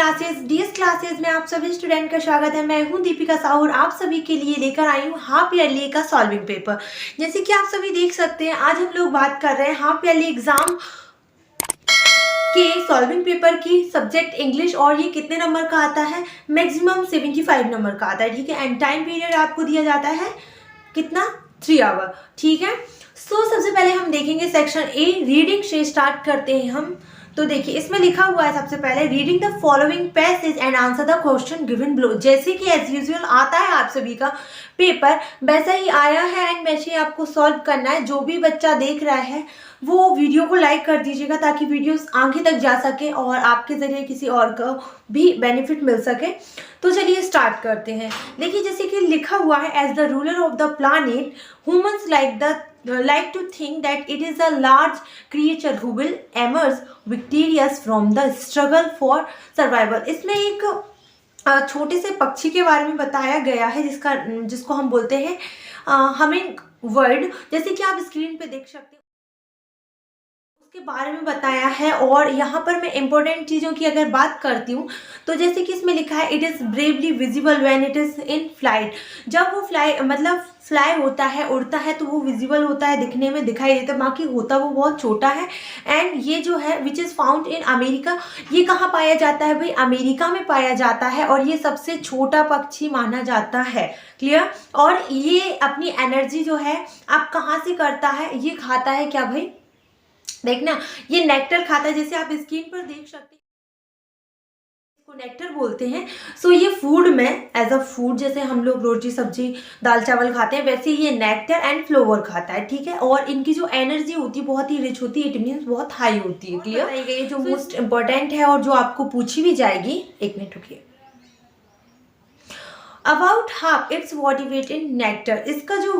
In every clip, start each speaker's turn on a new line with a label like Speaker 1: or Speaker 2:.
Speaker 1: Classes DS classes में आप सभी स्टूडेंट का स्वागत है। मैं हूं दीपिका साहू और आप सभी के लिए लेकर आई हूं हाफ ईयरली का सॉल्विंग पेपर। जैसे कि आप सभी देख सकते हैं, आज हम लोग बात कर रहे हैं हाफ ईयरली एग्जाम के सॉल्विंग पेपर की सब्जेक्ट इंग्लिश। और ये कितने नंबर का आता है? मैक्सिमम 75 नंबर का आता है, ठीक है। एंड टाइम पीरियड आपको दिया जाता है कितना? 3 आवर, ठीक है। सबसे पहले हम देखेंगे सेक्शन ए, रीडिंग से स्टार्ट करते हैं हम। तो देखिए, इसमें लिखा हुआ है सबसे पहले, reading the following passage and answer the question given below. जैसे कि एज यूजुअल आता है आप सभी का पेपर, वैसा ही आया है एंड वैसे ही आपको सॉल्व करना है। जो भी बच्चा देख रहा है वो वीडियो को लाइक कर दीजिएगा ताकि वीडियो आगे तक जा सके और आपके जरिए किसी और को भी बेनिफिट मिल सके। तो चलिए स्टार्ट करते हैं। देखिए, जैसे कि लिखा हुआ है, as the ruler of the planet humans like to think that it is a large creature who will emerge victorious from the struggle for survival। इसमें एक छोटे से पक्षी के बारे में बताया गया है जिसको हम बोलते हैं हमिंग बर्ड। जैसे कि आप स्क्रीन पे देख सकते हैं, उसके बारे में बताया है। और यहाँ पर मैं इंपॉर्टेंट चीज़ों की अगर बात करती हूँ तो जैसे कि इसमें लिखा है, it is bravely visible when it is in flight. जब वो फ्लाई होता है, उड़ता है, तो वो विजिबल होता है, दिखने में दिखाई देता है, बाकी होता वो बहुत छोटा है। एंड ये जो है which is found in America, ये कहाँ पाया जाता है भाई? अमेरिका में पाया जाता है और ये सबसे छोटा पक्षी माना जाता है। क्लियर? और ये अपनी एनर्जी जो है आप कहाँ से करता है? ये खाता है क्या भाई? देखना, ये नेक्टर खाता है, जैसे आप स्क्रीन पर देख सकते हैं, इसको नेक्टर बोलते हैं। ये फूड में एज अ फूड, जैसे हम लोग रोटी सब्जी दाल चावल खाते हैं, वैसे ये नेक्टर एंड फ्लोवर खाता है, ठीक है। और इनकी जो एनर्जी होती है बहुत ही रिच होती है, इट मीन्स बहुत हाई होती है। क्लियर? बताई गई जो मोस्ट इंपॉर्टेंट है और जो आपको पूछी भी जाएगी। एक मिनट रुकिए। About half its body weight in nectar. इसका जो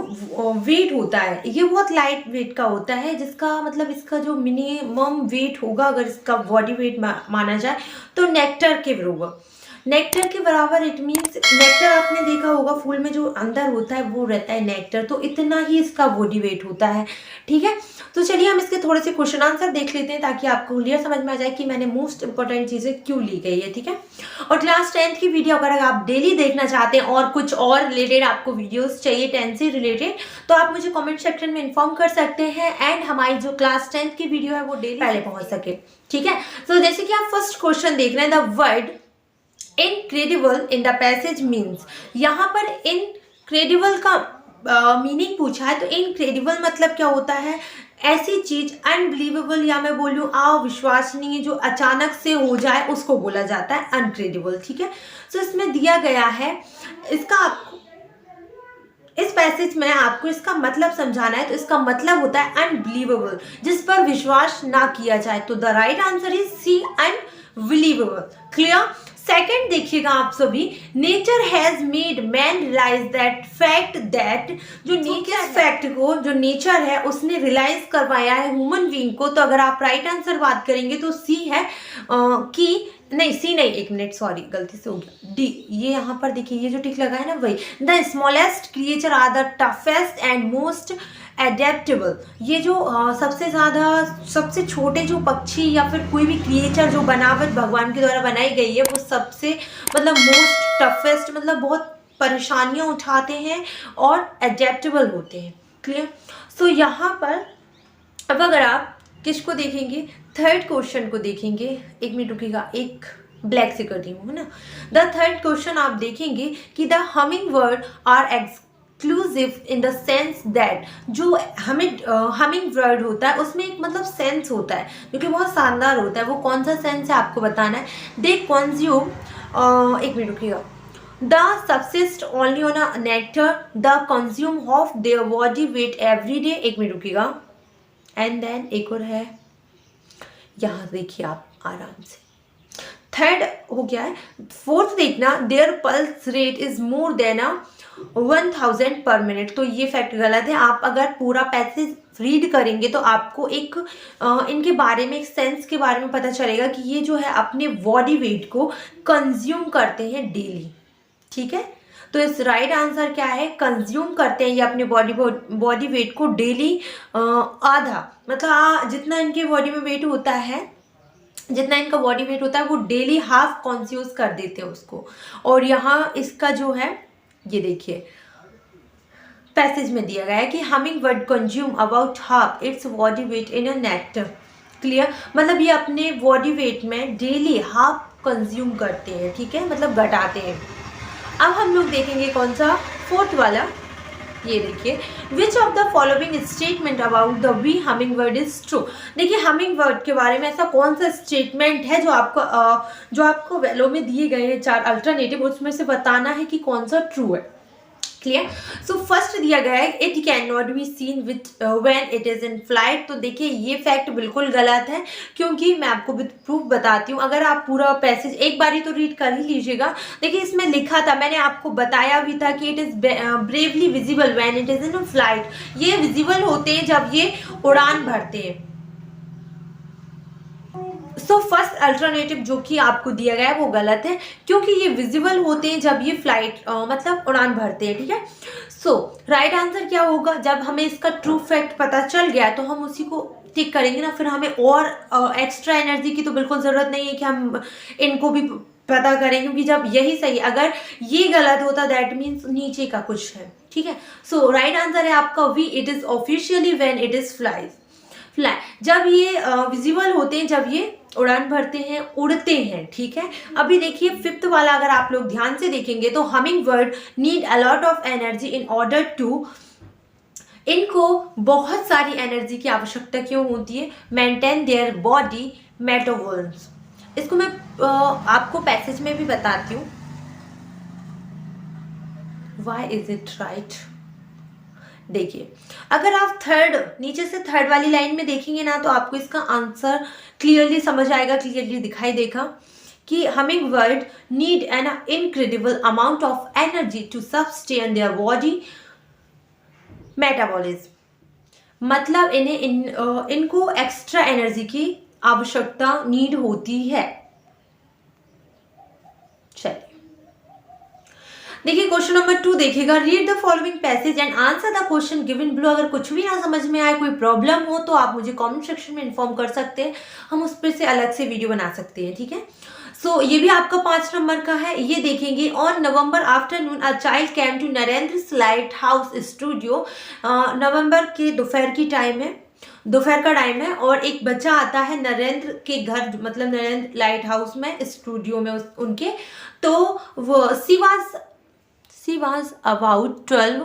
Speaker 1: वेट होता है ये बहुत लाइट वेट का होता है, जिसका मतलब इसका जो मिनिमम वेट होगा अगर इसका बॉडी वेट माना जाए तो नेक्टर के बराबर। नेक्टर के बराबर इट मीन्स, नेक्टर आपने देखा होगा फूल में जो अंदर होता है वो रहता है नेक्टर, तो इतना ही इसका बॉडी वेट होता है, ठीक है। तो चलिए हम इसके थोड़े से क्वेश्चन आंसर देख लेते हैं ताकि आपको क्लियर समझ में आ जाए कि मैंने मोस्ट इंपॉर्टेंट चीज़ें क्यों ली गई है, ठीक है। और क्लास 10th की वीडियो अगर आप डेली देखना चाहते हैं और कुछ और रिलेटेड आपको वीडियोस चाहिए 10 से रिलेटेड, तो आप मुझे कमेंट सेक्शन में इन्फॉर्म कर सकते हैं एंड हमारी जो क्लास 10th की वीडियो है वो डेली पहले पहुंच सके, ठीक है। तो जैसे कि आप फर्स्ट क्वेश्चन देख रहे हैं, the word incredible in the passage means. यहाँ पर इनक्रेडिबल का मीनिंग पूछा है, तो इनक्रेडिबल मतलब क्या होता है? ऐसी चीज, अनबिलीवेबल या मैं बोलूँ अविश्वसनीय, जो अचानक से हो जाए उसको बोला जाता है अनक्रेडिबल, ठीक है। इसमें दिया गया है, इसका आपको इस पैसेज में आपको इसका मतलब समझाना है। तो इसका मतलब होता है अनबिलीवेबल, जिस पर विश्वास ना किया जाए। तो the right answer is C, unbelievable. Clear? Second देखिएगा आप सभी, nature has made man realise that fact that, जो नेचर फैक्ट को जो नेचर है उसने रियलाइज करवाया है ह्यूमन बीइंग को। तो अगर आप राइट आंसर बात करेंगे तो सी है कि नहीं, सी नहीं, एक मिनट, सॉरी गलती से हो गया, डी। ये यहाँ पर देखिए, ये जो टिक लगा है ना वही, the smallest creature are the toughest and most adaptable. ये जो सबसे छोटे जो पक्षी या फिर कोई भी क्रिएचर जो बनावट भगवान के द्वारा बनाई गई है वो सबसे मतलब मोस्ट टफेस्ट, मतलब बहुत परेशानियां उठाते हैं और एडेप्टेबल होते हैं। क्लियर? यहाँ पर अब अगर आप किसको देखेंगे, थर्ड क्वेश्चन को देखेंगे। एक मिनट रुकिएगा, एक ब्लैक से कर दी हूँ, है ना। द थर्ड क्वेश्चन आप देखेंगे कि the hummingbird are exclusive in the sense that, जो हमिंग बर्ड होता है उसमें एक मतलब सेंस होता है जो कि बहुत शानदार होता है। वो कौन सा सेंस है आपको बताना है। दे कंज्यूम, एक मिनट रुकिएगा, the subsist only on a nectar, the consume of their body weight every day. एक मिनट रुकिएगा, एंड देन एक और है, यहाँ देखिए आप आराम से, थर्ड हो गया है। फोर्थ देखना, their pulse rate is more than 1000 per minute. तो ये फैक्ट गलत है। आप अगर पूरा पैसेज रीड करेंगे तो आपको एक इनके बारे में, एक सेंस के बारे में पता चलेगा कि ये जो है अपने बॉडी वेट को कंज्यूम करते हैं डेली, ठीक है। तो इस राइट आंसर क्या है? कंज्यूम करते हैं ये अपने बॉडी वेट को डेली आधा, मतलब जितना इनके बॉडी में वेट होता है जितना इनका बॉडी वेट होता है वो डेली हाफ कंज्यूम कर देते हैं उसको। और यहाँ इसका जो है ये देखिए पैसेज में दिया गया है कि humming bird consume about half its body weight in a nectar. Clear, मतलब ये अपने बॉडी वेट में डेली हाफ कंज्यूम करते हैं, ठीक है, मतलब घटाते हैं। अब हम लोग देखेंगे कौन सा, फोर्थ वाला। ये देखिए, which of the following statement about the bee humming bird is true. देखिए हमिंग बर्ड के बारे में ऐसा कौन सा स्टेटमेंट है जो आपको वैलो में दिए गए हैं 4 अल्टरनेटिव, उसमें से बताना है कि कौन सा ट्रू है। क्लियर, सो फर्स्ट दिया गया है it can not be seen with when it is in flight. तो देखिए ये फैक्ट बिल्कुल गलत है, क्योंकि मैं आपको विथ प्रूफ बताती हूँ। अगर आप पूरा पैसेज एक बारी तो रीड कर ही लीजिएगा। देखिए इसमें लिखा था, मैंने आपको बताया भी था कि it is bravely visible when it is in flight. ये विजिबल होते हैं जब ये उड़ान भरते हैं। सो फर्स्ट अल्टरनेटिव जो कि आपको दिया गया है वो गलत है, क्योंकि ये विजिबल होते हैं जब ये फ्लाइट मतलब उड़ान भरते हैं, ठीक है। सो राइट आंसर क्या होगा, जब हमें इसका ट्रू फैक्ट पता चल गया तो हम उसी को टिक करेंगे ना, फिर हमें और एक्स्ट्रा एनर्जी की तो बिल्कुल ज़रूरत नहीं है कि हम इनको भी पता करें, क्योंकि जब यही सही, अगर ये गलत होता दैट मीन्स नीचे का कुछ है, ठीक है। सो राइट आंसर है आपका B, it is officially when it is fly. जब ये विजिबल होते हैं, जब ये उड़ान भरते हैं, उड़ते हैं, ठीक है। अभी देखिए फिफ्थ वाला, अगर आप लोग ध्यान से देखेंगे तो humming bird need a lot of energy in order to, इनको बहुत सारी एनर्जी की आवश्यकता क्यों होती है, मेंटेन देयर बॉडी मेटाबॉलिज्म। इसको मैं आपको पैसेज में भी बताती हूँ, व्हाई इज इट राइट। देखिए अगर आप नीचे से थर्ड वाली लाइन में देखेंगे ना, तो आपको इसका आंसर क्लियरली समझ आएगा, क्लियरली दिखाई देगा कि humming bird need an incredible amount of energy to sustain their body metabolism. मतलब इनको एक्स्ट्रा एनर्जी की आवश्यकता नीड होती है। चलिए देखिए क्वेश्चन नंबर 2 देखिएगा, read the following passage and answer the question given below. अगर कुछ भी ना समझ में आए, कोई प्रॉब्लम हो, तो आप मुझे कमेंट सेक्शन में इन्फॉर्म कर सकते हैं, हम उस पर से अलग से वीडियो बना सकते हैं, ठीक है। सो ये भी आपका 5 नंबर का है। ये देखेंगे, on November afternoon a child came to Narendra lighthouse studio. November के दोपहर की टाइम है, दोपहर का टाइम है, और एक बच्चा आता है नरेंद्र के घर, मतलब नरेंद्र लाइट हाउस में, स्टूडियो में उनके। तो वो She was about 12,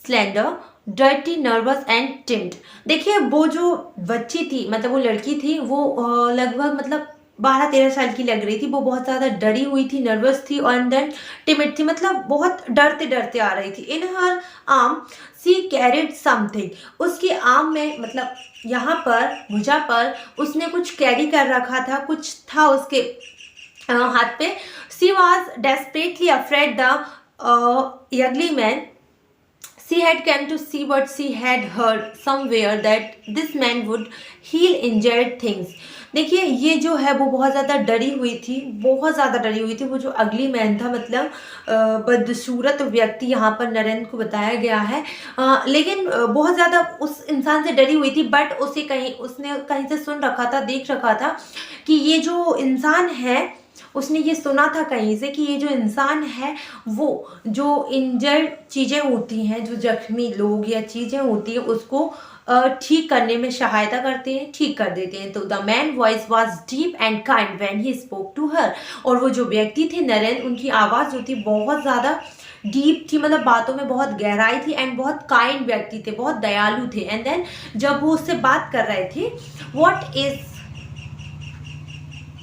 Speaker 1: slender, dirty, nervous and timid। देखिए वो जो बच्ची थी, मतलब वो लड़की थी, वो लगभग मतलब 12-13 साल की लग रही थी। वो बहुत ज़्यादा डरी हुई थी, नर्वस थी, और देन टिमिड थी, मतलब बहुत डरते डरते आ रही थी। In her arm she carried something. उसके आर्म में, मतलब यहाँ पर भुजा पर उसने कुछ कैरी कर रखा था, कुछ था उसके हाथ पे। She was desperately afraid the ugly man, she had come to see what she had heard somewhere that this man would heal injured things। देखिए ये जो है वो बहुत ज़्यादा डरी हुई थी, बहुत ज़्यादा डरी हुई थी। वो जो अगली मैन था, मतलब बदसूरत व्यक्ति यहाँ पर नरेंद्र को बताया गया है, लेकिन बहुत ज़्यादा उस इंसान से डरी हुई थी। बट उसने कहीं से सुन रखा था, देख रखा था कि ये जो इंसान है, उसने ये सुना था कहीं से कि ये जो इंसान है वो जो इंजर्ड चीज़ें होती हैं, जो जख्मी लोग या चीज़ें होती हैं, उसको ठीक करने में सहायता करते हैं, ठीक कर देते हैं। तो the man voice was deep and kind when he spoke to her. और वो जो व्यक्ति थे नरेंद्र, उनकी आवाज़ जो थी बहुत ज़्यादा डीप थी, मतलब बातों में बहुत गहराई थी, एंड बहुत काइंड व्यक्ति थे, बहुत दयालु थे। एंड देन जब वो उससे बात कर रहे थे, व्हाट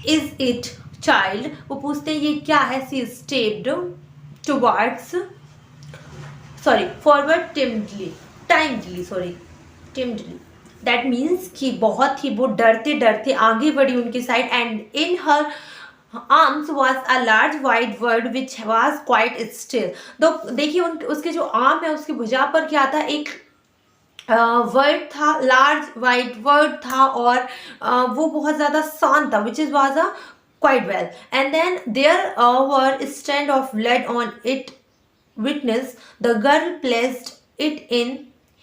Speaker 1: इज इट चाइल्ड, वो पूछते हैं ये क्या है। She stepped towards forward timidly, that means कि बहुत ही वो डरते डरते आगे बढ़ी उनके side. And in her arms was a large white bird which was quite still. तो देखिए उसके जो आर्म है, उसकी भुजा पर क्या था, एक वर्ड था, लार्ज वाइट वर्ड था, और वो बहुत ज़्यादा शांत था, which is was a quite well, and then there were stand of blood on it. Witness, the girl placed it in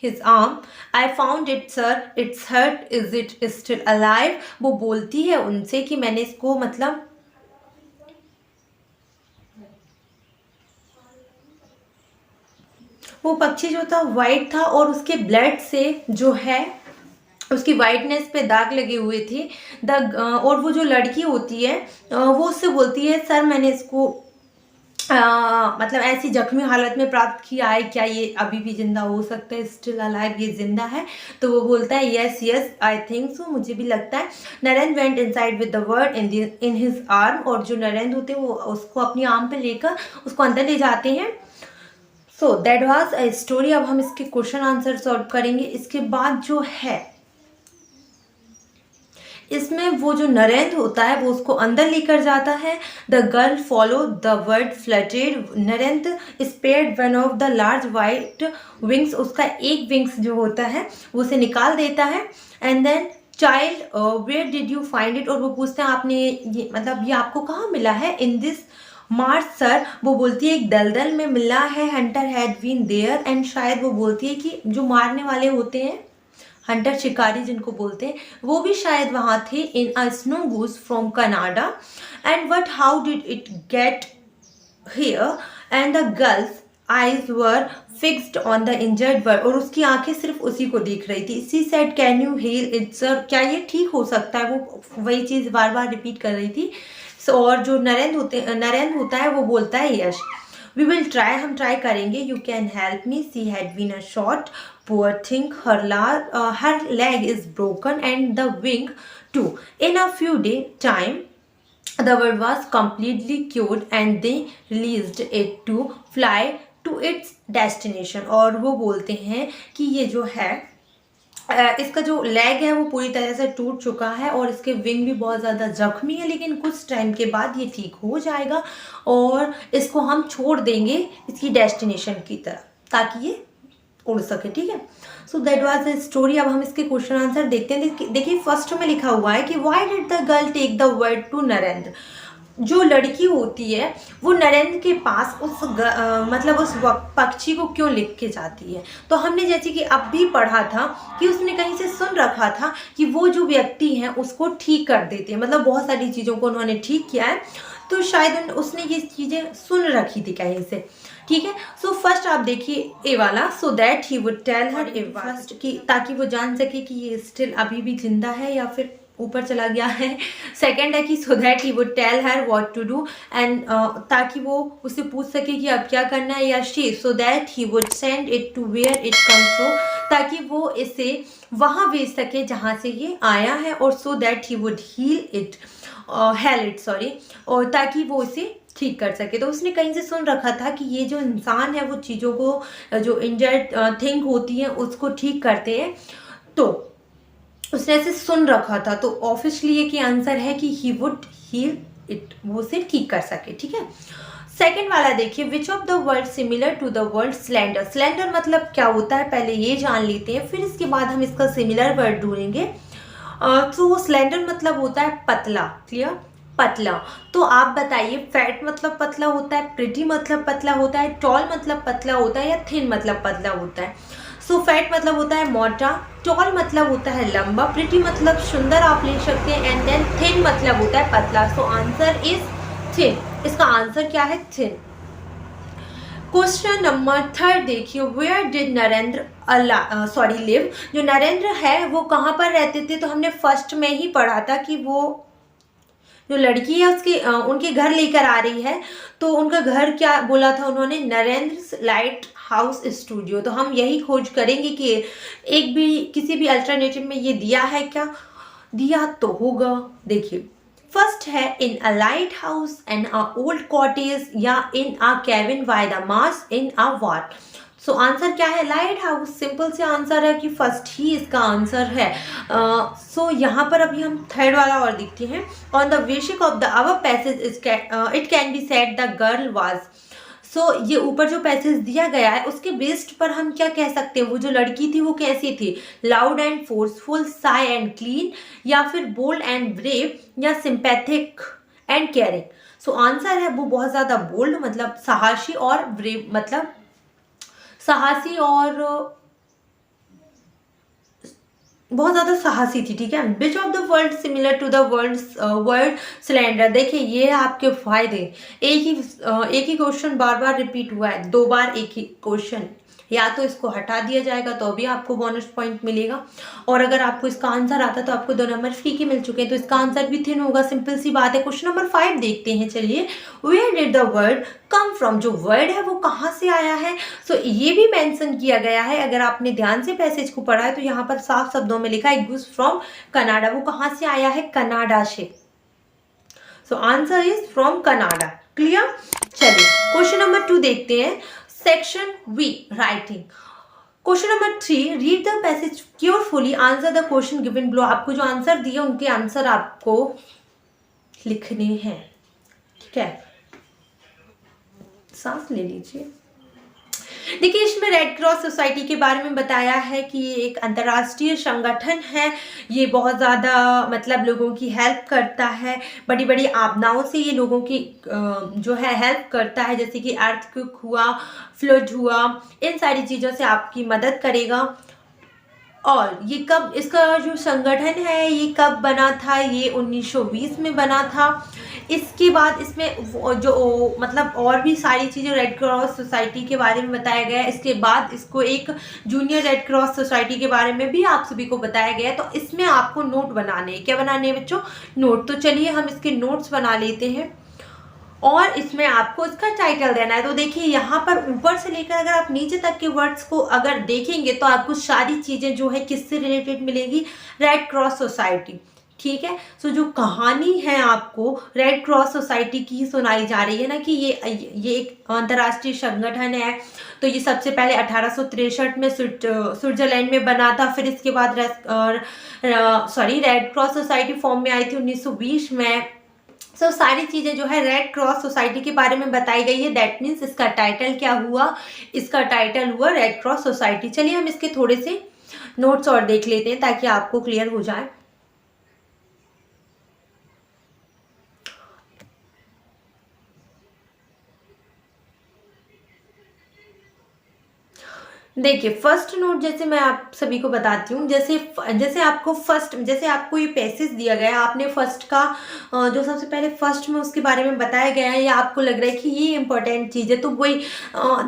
Speaker 1: his arm. I found it, sir. It's hurt. Is it still alive? वो बोलती है उनसे कि मैंने इसको मतलब वो पक्षी जो था वाइट था और उसके ब्लड से जो है उसकी वाइटनेस पे दाग लगे हुए थे। और वो जो लड़की होती है वो उससे बोलती है सर मैंने इसको मतलब ऐसी जख्मी हालत में प्राप्त किया है, क्या ये अभी भी जिंदा हो सकता है? स्टिल अलाइव, ये जिंदा है? तो वो बोलता है yes yes I think so, मुझे भी लगता है। Narendra went inside with the word in his arm, और जो नरेंद्र होते हैं वो उसको अपनी आर्म पे लेकर उसको अंदर ले जाते हैं। So that was a story. अब हम इसके क्वेश्चन आंसर सॉल्व करेंगे। इसके बाद जो है इसमें वो जो नरेंद्र होता है वो उसको अंदर लेकर जाता है। The girl follow the bird fluttered. Narendra spread one of the large white wings, उसका एक विंग्स जो होता है वो उसे निकाल देता है। And then child where did you find it, और वो पूछते हैं आपने ये मतलब ये आपको कहाँ मिला है? इन दिस मार्च सर, वो बोलती है एक दलदल में मिला है। Hunter had been there, and शायद वो बोलती है कि जो मारने वाले होते हैं हंटर शिकारी जिनको बोलते हैं वो भी शायद वहाँ थे। In a snow goose from Canada, and what how did it get here? And the girl's eyes were fixed on the injured bird, और उसकी आंखें सिर्फ उसी को देख रही थी। She said can you heal it sir, क्या ये ठीक हो सकता है? वो वही चीज़ बार बार रिपीट कर रही थी। और जो नरेंद्र होता है वो बोलता है यश वी विल ट्राई, हम ट्राई करेंगे। You can help me, she had been a shot, poor thing, her leg is broken and the wing too. In a few day time the bird was completely cured and they released it to fly to its destination। और वो बोलते हैं कि ये जो है इसका जो लेग है वो पूरी तरह से टूट चुका है और इसके विंग भी बहुत ज़्यादा जख्मी है, लेकिन कुछ टाइम के बाद ये ठीक हो जाएगा और इसको हम छोड़ देंगे इसकी डेस्टिनेशन की तरफ ताकि ये उड़ सके। ठीक है, so that was the story. अब हम इसके क्वेश्चन आंसर देखते हैं। देखिए फर्स्ट में लिखा हुआ है कि why did the girl take the word to Narendra. जो लड़की होती है वो नरेंद्र के पास मतलब उस पक्षी को क्यों लिख के जाती है? तो हमने जैसे कि अब भी पढ़ा था कि उसने कहीं से सुन रखा था कि वो जो व्यक्ति हैं उसको ठीक कर देते हैं, मतलब बहुत सारी चीज़ों को उन्होंने ठीक किया है, तो शायद उसने ये चीज़ें सुन रखी थी कहीं से। ठीक है, सो फर्स्ट आप देखिए ए वाला, so that he would tell her a first, कि ताकि वो जान सके कि ये स्टिल अभी भी जिंदा है या फिर ऊपर चला गया है। सेकंड है कि so that he would tell her what to do, and ताकि वो उससे पूछ सके कि अब क्या करना है। या she, so that he would send it to where it comes from, ताकि वो इसे वहाँ भेज सके जहाँ से ये आया है। और so that he would heal it hell it sorry, और ताकि वो इसे ठीक कर सके। तो उसने कहीं से सुन रखा था कि ये जो इंसान है वो चीज़ों को जो इंजर्ड थिंग होती है उसको ठीक करते हैं, तो उसने ऐसे सुन रखा था। तो ऑब्वियसली ये की आंसर है कि ही वुड हील इट, वो उसे ठीक कर सके। ठीक है, सेकेंड वाला देखिए, which of the word similar to the word slender. Slender मतलब क्या होता है पहले ये जान लेते हैं, फिर इसके बाद हम इसका सिमिलर वर्ड ढूंढेंगे। तो स्लेंडर मतलब होता है पतला, क्लियर, पतला। तो आप बताइए, फैट मतलब पतला होता है, प्रिटी मतलब पतला होता है, टॉल मतलब पतला होता है, या थिन मतलब पतला होता है? सो फैट मतलब होता है मोटा, टॉल मतलब होता है लंबा, प्रिटी मतलब सुंदर आप ले सकते हैं, एंड देन थिन मतलब होता है पतला। सो आंसर इज थिन। इसका आंसर क्या है? थिन। क्वेश्चन नंबर थर्ड देखिए, वेयर डिड नरेंद्र लिव। जो नरेंद्र है वो कहाँ पर रहते थे? तो हमने फर्स्ट में ही पढ़ा था कि वो जो लड़की है उसके उनके घर लेकर आ रही है, तो उनका घर क्या बोला था उन्होंने? Narendra lighthouse studio. तो हम यही खोज करेंगे कि एक भी किसी भी अल्टरनेटिव में ये दिया है क्या, दिया तो होगा। देखिए फर्स्ट है in a lighthouse, in a old cottage, या in a cabin by the marsh, in a hut. So answer क्या है? Lighthouse. सिंपल से आंसर है कि फर्स्ट ही इसका आंसर है। सो यहाँ पर अभी हम थर्ड वाला और देखते हैं। On the basis of the our passage it can be said the girl was. So ये ऊपर जो पैसेज दिया गया है उसके बेस्ड पर हम क्या कह सकते हैं? वो जो लड़की थी वो कैसी थी? Loud and forceful, Sai and clean, या फिर बोल्ड एंड ब्रेव, या sympathetic and caring. So answer है वो बहुत ज़्यादा बोल्ड मतलब साहसी, और ब्रेव मतलब साहसी और बहुत ज़्यादा साहसी थी, ठीक है। Which of the word similar to the word cylinder, देखिए ये है आपके फायदे। एक ही क्वेश्चन बार बार रिपीट हुआ है, 2 बार एक ही क्वेश्चन, या तो इसको हटा दिया जाएगा तो भी आपको बोनस पॉइंट मिलेगा, और अगर आपको इसका आंसर आता तो आपको 2 नंबर फ्री के मिल चुके हैं, तो इसका आंसर भी थिन होगा, सिंपल सी बात है। क्वेश्चन नंबर 5 देखते हैं, चलिए। Where did the word come from, जो वर्ड है वो कहाँ से आया है। सो ये भी मेंशन किया गया है, अगर आपने ध्यान से पैसेज को पढ़ा है तो यहाँ पर साफ शब्दों में लिखा है गुड्स फ्रॉम कनाडा, वो कहाँ से आया है, कनाडा से। So answer is from Canada. Clear. चलिए क्वेश्चन नंबर 2 देखते हैं, section B writing. Question number 3, read the passage carefully, answer the question given below. आपको जो आंसर दिए उनके आंसर आपको लिखने हैं, ठीक है। सांस ले लीजिए। देखिए इसमें रेड क्रॉस सोसाइटी के बारे में बताया है कि ये एक अंतर्राष्ट्रीय संगठन है, ये बहुत ज़्यादा मतलब लोगों की हेल्प करता है, बड़ी बड़ी आपदाओं से ये लोगों की जो है हेल्प करता है, जैसे कि अर्थक्वेक हुआ, फ्लड हुआ, इन सारी चीज़ों से आपकी मदद करेगा। और ये कब, इसका जो संगठन है ये कब बना था, ये 1920 में बना था। इसके बाद इसमें जो मतलब और भी सारी चीज़ें रेड क्रॉस सोसाइटी के बारे में बताया गया है। इसके बाद इसको एक जूनियर रेड क्रॉस सोसाइटी के बारे में भी आप सभी को बताया गया है। तो इसमें आपको नोट बनाने हैं, क्या बनाने हैं बच्चों, नोट। तो चलिए हम इसके नोट्स बना लेते हैं, और इसमें आपको इसका टाइटल देना है। तो देखिए यहाँ पर ऊपर से लेकर अगर आप नीचे तक के वर्ड्स को अगर देखेंगे तो आपको सारी चीज़ें जो है किससे रिलेटेड मिलेगी, रेड क्रॉस सोसाइटी, ठीक है। सो जो कहानी है आपको रेड क्रॉस सोसाइटी की सुनाई जा रही है ना, कि ये एक अंतर्राष्ट्रीय संगठन है। तो ये सबसे पहले 1863 में स्विट्जरलैंड में बना था, फिर इसके बाद रेड क्रॉस सोसाइटी फॉर्म में आई थी 1920 में। सारी चीज़ें जो है रेड क्रॉस सोसाइटी के बारे में बताई गई है। दैट मीन्स इसका टाइटल क्या हुआ, इसका टाइटल हुआ रेड क्रॉस सोसाइटी। चलिए हम इसके थोड़े से नोट्स और देख लेते हैं ताकि आपको क्लियर हो जाए। देखिए फर्स्ट नोट जैसे मैं आप सभी को बताती हूँ, जैसे आपको जैसे आपको ये पैसेज दिया गया है, आपने फर्स्ट का जो सबसे पहले फर्स्ट में उसके बारे में बताया गया है, या आपको लग रहा है कि ये इंपॉर्टेंट चीज़ है, तो वही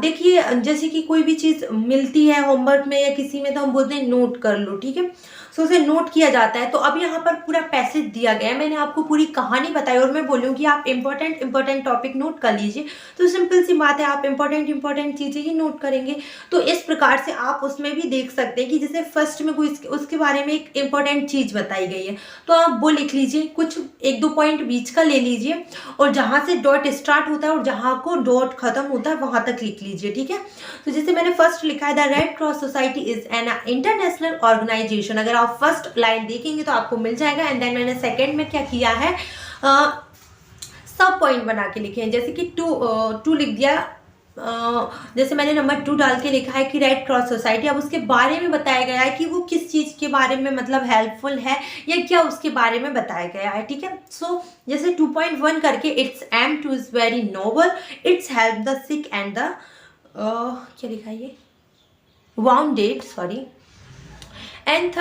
Speaker 1: देखिए जैसे कि कोई भी चीज़ मिलती है होमवर्क में या किसी में तो हम बोलते हैं नोट कर लो, ठीक है। सो उसे नोट किया जाता है। तो अब यहाँ पर पूरा पैसेज दिया गया है, मैंने आपको पूरी कहानी बताई और मैं बोलूँ कि आप इंपॉर्टेंट टॉपिक नोट कर लीजिए। तो सिंपल सी बात है, आप इंपॉर्टेंट चीज़ें ही नोट करेंगे। तो इस प्रकार से आप उसमें भी देख सकते हैं कि जैसे फर्स्ट में कोई उसके बारे में एक इंपॉर्टेंट चीज़ बताई गई है, तो आप वो लिख लीजिए, कुछ 1-2 पॉइंट बीच का ले लीजिए, और जहाँ से डॉट स्टार्ट होता है और जहाँ को डॉट खत्म होता है वहाँ तक लिख लीजिए, ठीक है। तो जैसे मैंने फर्स्ट लिखा है, the red cross society is an international organization. अगर आप फर्स्ट लाइन देखेंगे तो आपको मिल जाएगा। एंड देन मैंने सेकेंड में क्या किया है, सब पॉइंट बना के लिखे हैं, जैसे कि टू लिख दिया, जैसे मैंने नंबर 2 डाल के लिखा है कि रेड क्रॉस सोसाइटी। अब उसके बारे में बताया गया है कि वो किस चीज़ के बारे में मतलब हेल्पफुल है या क्या उसके बारे में बताया गया है, ठीक है। सो जैसे 2.1 करके, its aim too is very noble, its help the sick and the क्या लिखा है ये, wounded, sorry, and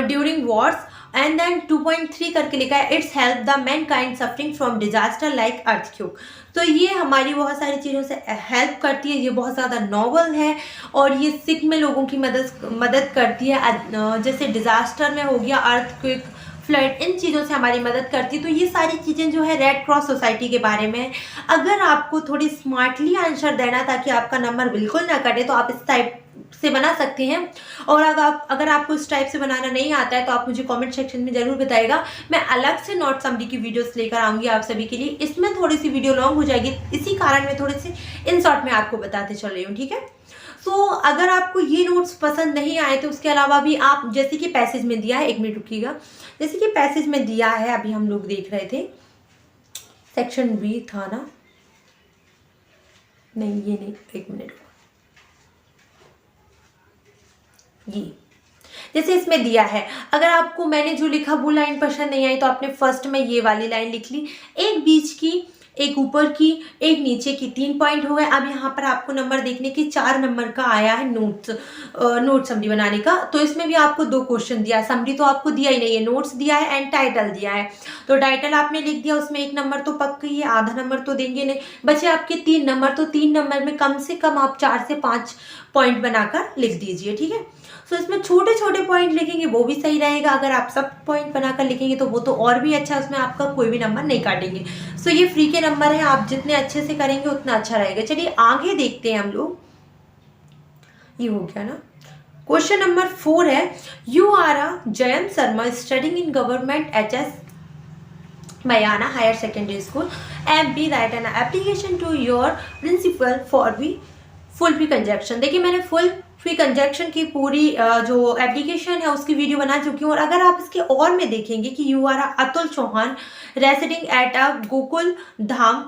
Speaker 1: during wars. And then 2.3 करके लिखा है, its help the mankind suffering from disaster like earthquake. तो ये हमारी बहुत सारी चीज़ों से हेल्प करती है, ये बहुत ज़्यादा नॉवल है, और ये सिख में लोगों की मदद करती है, जैसे डिजास्टर में हो गया, अर्थक्वेक, फ्लड, इन चीज़ों से हमारी मदद करती है। तो ये सारी चीज़ें जो है रेड क्रॉस सोसाइटी के बारे में है। अगर आपको थोड़ी स्मार्टली आंसर देना ताकि आपका नंबर बिल्कुल ना कटे, तो आप इस टाइप से बना सकते हैं। और अगर आपको इस टाइप से बनाना नहीं आता है तो आप मुझे कमेंट सेक्शन में ज़रूर बताइएगा। मैं अलग से नोट समरी की वीडियोस लेकर आऊँगी आप सभी के लिए। इसमें थोड़ी सी वीडियो लॉन्ग हो जाएगी, इसी कारण मैं थोड़ी सी इन शॉर्ट में आपको बताते चल रही हूँ, ठीक है। सो अगर आपको ये नोट्स पसंद नहीं आए तो उसके अलावा भी आप, जैसे कि पैसेज में दिया है, 1 मिनट रुकिएगा, जैसे कि पैसेज में दिया है, अभी हम लोग देख रहे थे, सेक्शन बी था ना, नहीं ये नहीं, 1 मिनट, ये जैसे इसमें दिया है, अगर आपको मैंने जो लिखा वो लाइन पसंद नहीं आई तो आपने फर्स्ट में ये वाली लाइन लिख ली, एक बीच की एक ऊपर की, एक नीचे की, 3 पॉइंट हो गए। अब यहाँ पर आपको नंबर देखने की 4 नंबर का आया है नोट समरी बनाने का। तो इसमें भी आपको 2 क्वेश्चन दिया है, समरी तो आपको दिया ही नहीं है, नोट्स दिया है एंड टाइटल दिया है। तो टाइटल आपने लिख दिया, उसमें 1 नंबर तो पक्का ही है, आधा नंबर तो देंगे नहीं, बचे आपके 3 नंबर। तो 3 नंबर में कम से कम आप 4 से 5 पॉइंट बनाकर लिख दीजिए, ठीक है। सो इसमें छोटे छोटे पॉइंट लिखेंगे वो भी सही रहेगा, अगर आप सब पॉइंट बनाकर लिखेंगे तो वो तो और भी अच्छा, उसमें आपका कोई भी नंबर नहीं काटेंगे। सो ये फ्री के नंबर है, आप जितने अच्छे से करेंगे उतना अच्छा रहेगा। चलिए आगे देखते हैं हम लोग। ये हो गया ना। क्वेश्चन नंबर 4 है, you are a Jayant Sharma studying in government HS Mayana Higher Secondary School MP, write an application to your principal for the full fee conjunction। देखिए मैंने फुल फी कंजक्शन की पूरी जो एप्लीकेशन है उसकी वीडियो बना चुकी हूँ। और अगर आप इसके और में देखेंगे कि you are Atul Chauhan residing at a Gokul Dham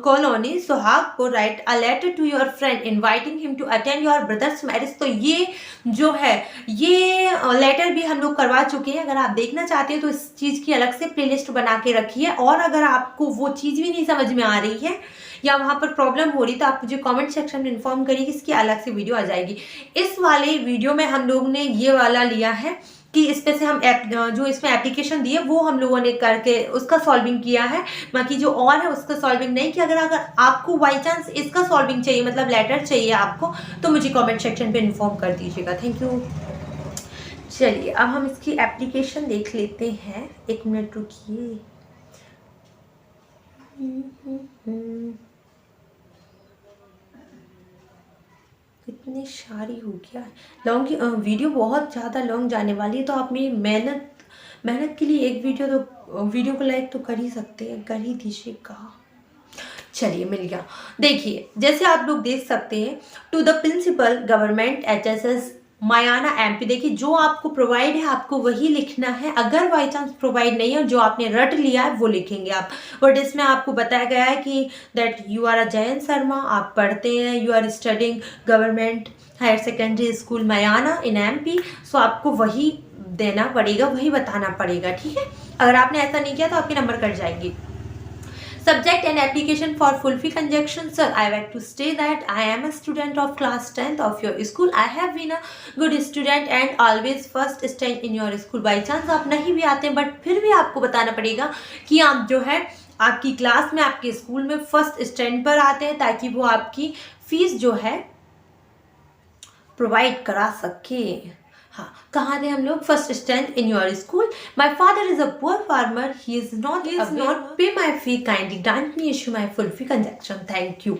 Speaker 1: colony Sohagpur, write a letter to your friend inviting him to attend your brother's marriage. तो ये जो है ये लेटर भी हम लोग करवा चुके हैं। अगर आप देखना चाहते हैं तो इस चीज़ की अलग से प्लेलिस्ट बना के रखी है। और अगर आपको वो चीज़ भी नहीं समझ में आ रही है या वहाँ पर प्रॉब्लम हो रही तो आप मुझे कमेंट सेक्शन में इन्फॉर्म करिए कि इसकी अलग से वीडियो आ जाएगी। इस वाले वीडियो में हम लोग ने ये वाला लिया है कि इस पे से हम जो इसमें एप्लीकेशन दी है वो हम लोगों ने करके उसका सॉल्विंग किया है, बाकी जो और है उसका सॉल्विंग नहीं किया। अगर आपको बाई चांस इसका सॉल्विंग चाहिए, मतलब लेटर चाहिए आपको, तो मुझे कमेंट सेक्शन पे इन्फॉर्म कर दीजिएगा। Thank you. चलिए अब हम इसकी एप्लीकेशन देख लेते हैं, 1 मिनट रुकिए। इतनी सारी हो गया है लॉन्ग वीडियो, बहुत ज़्यादा लॉन्ग जाने वाली है। तो आप मेरी मेहनत के लिए एक वीडियो को लाइक तो कर ही सकते हैं, कर ही दीजिएगा। चलिए मिल गया। देखिए जैसे आप लोग देख सकते हैं, to the principal government HSS Mayana MP। देखिए जो आपको प्रोवाइड है आपको वही लिखना है, अगर बाई चांस प्रोवाइड नहीं है जो आपने रट लिया है वो लिखेंगे आप। बट इसमें आपको बताया गया है कि that you are a Jayant Sharma, आप पढ़ते हैं, you are studying government higher secondary school Mayana in MP। So आपको वही देना पड़ेगा, वही बताना पड़ेगा, ठीक है। अगर आपने ऐसा नहीं किया तो आपके नंबर कट जाएंगे। Subject and application for full fee conjunction. Sir, I like to say that I am a student of class 10th of your school. I have been a good student and always first stand in your school. By chance आप नहीं भी आते हैं but फिर भी आपको बताना पड़ेगा कि आप जो है आपकी क्लास में आपके स्कूल में फर्स्ट स्टैंड पर आते हैं, ताकि वो आपकी फीस जो है प्रोवाइड करा सके। हाँ, कहाँ थे हम लोग? First stand in your school. My father is a poor farmer, he is not pay my fee, kindly grant me issue my full fee concession, thank you.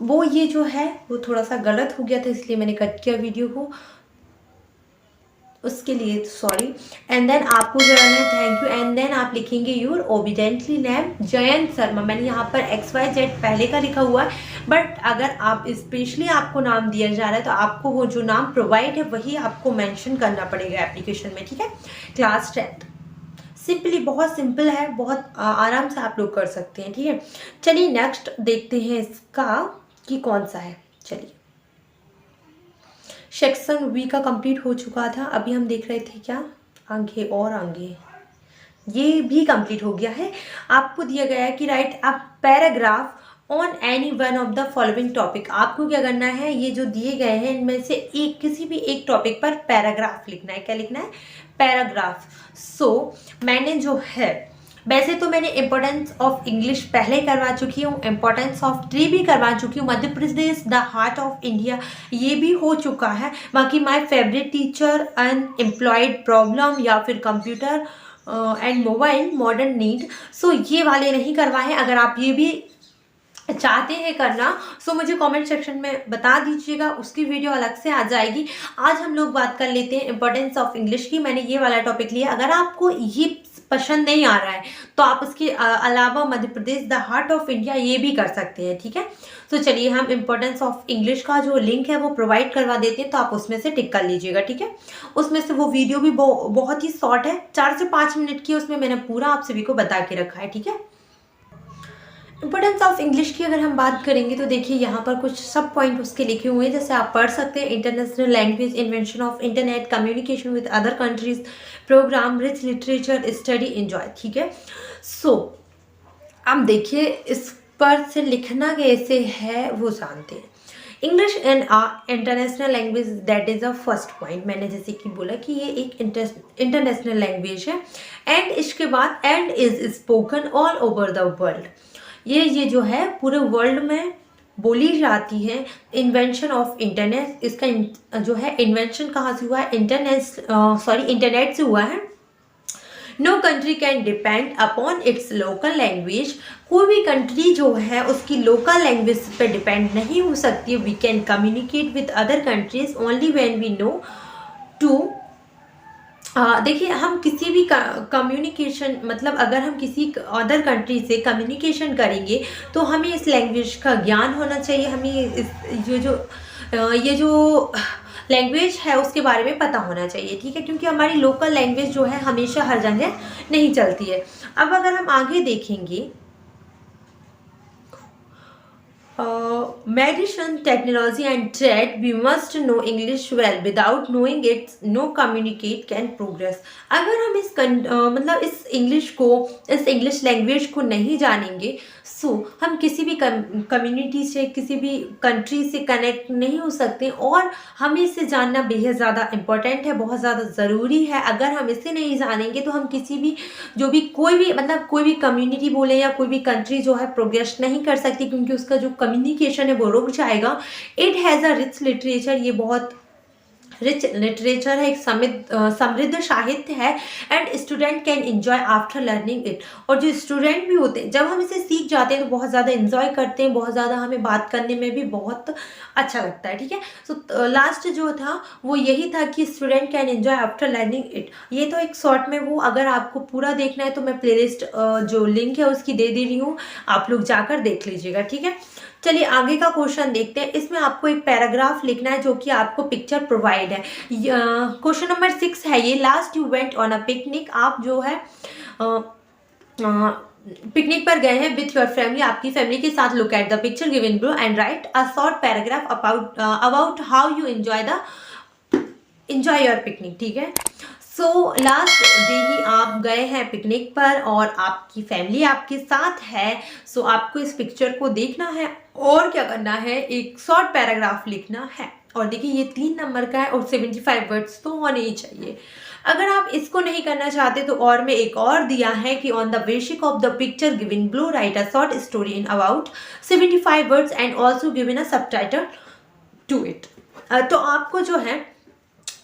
Speaker 1: वो ये जो है वो थोड़ा सा गलत हो गया था इसलिए मैंने कट किया वीडियो को, उसके लिए सॉरी। एंड देन आपको जो है ना थैंक यू, एंड देन आप लिखेंगे your obediently name Jayant Sharma. मैंने यहाँ पर XYZ पहले का लिखा हुआ है, बट अगर आप स्पेशली आपको नाम दिया जा रहा है तो आपको वो जो नाम प्रोवाइड है वही आपको मेंशन करना पड़ेगा एप्लीकेशन में, ठीक है। क्लास 10th सिंपली, बहुत सिंपल है, बहुत आराम से आप लोग कर सकते हैं, ठीक है। चलिए नेक्स्ट देखते हैं इसका कि कौन सा है। चलिए सेक्शन वी का कंप्लीट हो चुका था, अभी हम देख रहे थे क्या आगे और आगे, ये भी कंप्लीट हो गया है। आपको दिया गया है कि right a paragraph on any one of the following topic. आपको क्या करना है, ये जो दिए गए हैं इनमें से एक किसी भी एक टॉपिक पर पैराग्राफ लिखना है। क्या लिखना है? पैराग्राफ। सो मैंने जो है, वैसे तो मैंने इम्पोर्टेंस ऑफ इंग्लिश पहले करवा चुकी हूँ, इम्पोर्टेंस ऑफ ट्री भी करवा चुकी हूँ, Madhya Pradesh the heart of India ये भी हो चुका है। बाकी my favourite teacher, unemployed problem या फिर computer and mobile modern need, so ये वाले नहीं करवाए। अगर आप ये भी चाहते हैं करना सो मुझे कमेंट सेक्शन में बता दीजिएगा, उसकी वीडियो अलग से आ जाएगी। आज हम लोग बात कर लेते हैं इम्पोर्टेंस ऑफ इंग्लिश की। मैंने ये वाला टॉपिक लिया, अगर आपको ये पसंद नहीं आ रहा है तो आप उसके अलावा मध्य Pradesh the heart of India ये भी कर सकते हैं, ठीक है। तो चलिए हम इम्पोर्टेंस ऑफ इंग्लिश का जो लिंक है वो प्रोवाइड करवा देते हैं, तो आप उसमें से टिक कर लीजिएगा, ठीक है। उसमें से वो वीडियो भी बहुत ही शॉर्ट है, 4 से 5 मिनट की, उसमें मैंने पूरा आप सभी को बता के रखा है, ठीक है। इम्पोर्टेंस ऑफ इंग्लिश की अगर हम बात करेंगे तो देखिए यहाँ पर कुछ सब पॉइंट उसके लिखे हुए हैं, जैसे आप पढ़ सकते हैं। International language, invention of internet, communication with other countries, program, rich literature, study, enjoy, ठीक है। सो अब देखिए इस पर से लिखना कैसे है वो जानते हैं। English and international language, that is a first point. मैंने जैसे कि बोला कि ये एक इंटरनेशनल लैंग्वेज है। एंड इसके बाद and is spoken all over the world. ये जो है पूरे वर्ल्ड में बोली जाती है। इन्वेंशन ऑफ इंटरनेट, इसका जो है इन्वेंशन कहाँ से हुआ है? इंटरनेट से हुआ है। No country can depend upon its local language. कोई भी कंट्री जो है उसकी लोकल लैंग्वेज पे डिपेंड नहीं हो सकती। We can communicate with other countries only when we know to. देखिए हम किसी भी कम्युनिकेशन, मतलब अगर हम किसी अदर कंट्री से कम्युनिकेशन करेंगे तो हमें इस लैंग्वेज का ज्ञान होना चाहिए। हमें ये जो लैंग्वेज है उसके बारे में पता होना चाहिए, ठीक है, क्योंकि हमारी लोकल लैंग्वेज जो है हमेशा हर जगह नहीं चलती है। अब अगर हम आगे देखेंगे, medicine, technology and trade, we must know English well, without knowing it no communicate can progress. अगर हम इस इंग्लिश लैंग्वेज को नहीं जानेंगे, सो हम किसी भी कम्युनिटी से, किसी भी कंट्री से कनेक्ट नहीं हो सकते। और हमें इसे जानना बेहद ज़्यादा इम्पोर्टेंट है, बहुत ज़्यादा ज़रूरी है। अगर हम इसे नहीं जानेंगे तो हम किसी भी कोई भी कम्युनिटी बोले या कोई भी कंट्री जो है प्रोग्रेस नहीं कर सकती, क्योंकि उसका जो कम्युनिकेशन है वो रुक जाएगा। It has a rich literature, ये बहुत रिच लिटरेचर है, एक समृद्ध साहित्य है। And student can enjoy after learning it. और जो स्टूडेंट भी होते हैं, जब हम इसे सीख जाते हैं तो बहुत ज़्यादा एंजॉय करते हैं, बहुत ज़्यादा हमें बात करने में भी बहुत अच्छा लगता है, ठीक है। सो लास्ट जो था वो यही था कि student can enjoy after learning it. ये तो एक शॉर्ट में वो, अगर आपको पूरा देखना है तो मैं प्लेलिस्ट जो लिंक है उसकी दे रही हूँ, आप लोग जाकर देख लीजिएगा, ठीक है। चलिए आगे का क्वेश्चन देखते हैं। इसमें आपको एक पैराग्राफ लिखना है जो कि आपको पिक्चर प्रोवाइड है। क्वेश्चन नंबर 6 है ये। Last you went on a picnic, आप जो है पिकनिक पर गए हैं विथ योर फैमिली, आपकी फैमिली के साथ। Look at the picture given below and right a short paragraph about how you enjoy your picnic, ठीक है। सो लास्ट डे ही आप गए हैं पिकनिक पर और आपकी फैमिली आपके साथ है। सो आपको इस पिक्चर को देखना है और क्या करना है, एक शॉर्ट पैराग्राफ लिखना है। और देखिए ये 3 नंबर का है और 75 वर्ड्स तो होने ही चाहिए। अगर आप इसको नहीं करना चाहते तो और में एक और दिया है कि on the basic of the picture given below write a short story in about 75 words and also given a subtitle to it. तो आपको जो है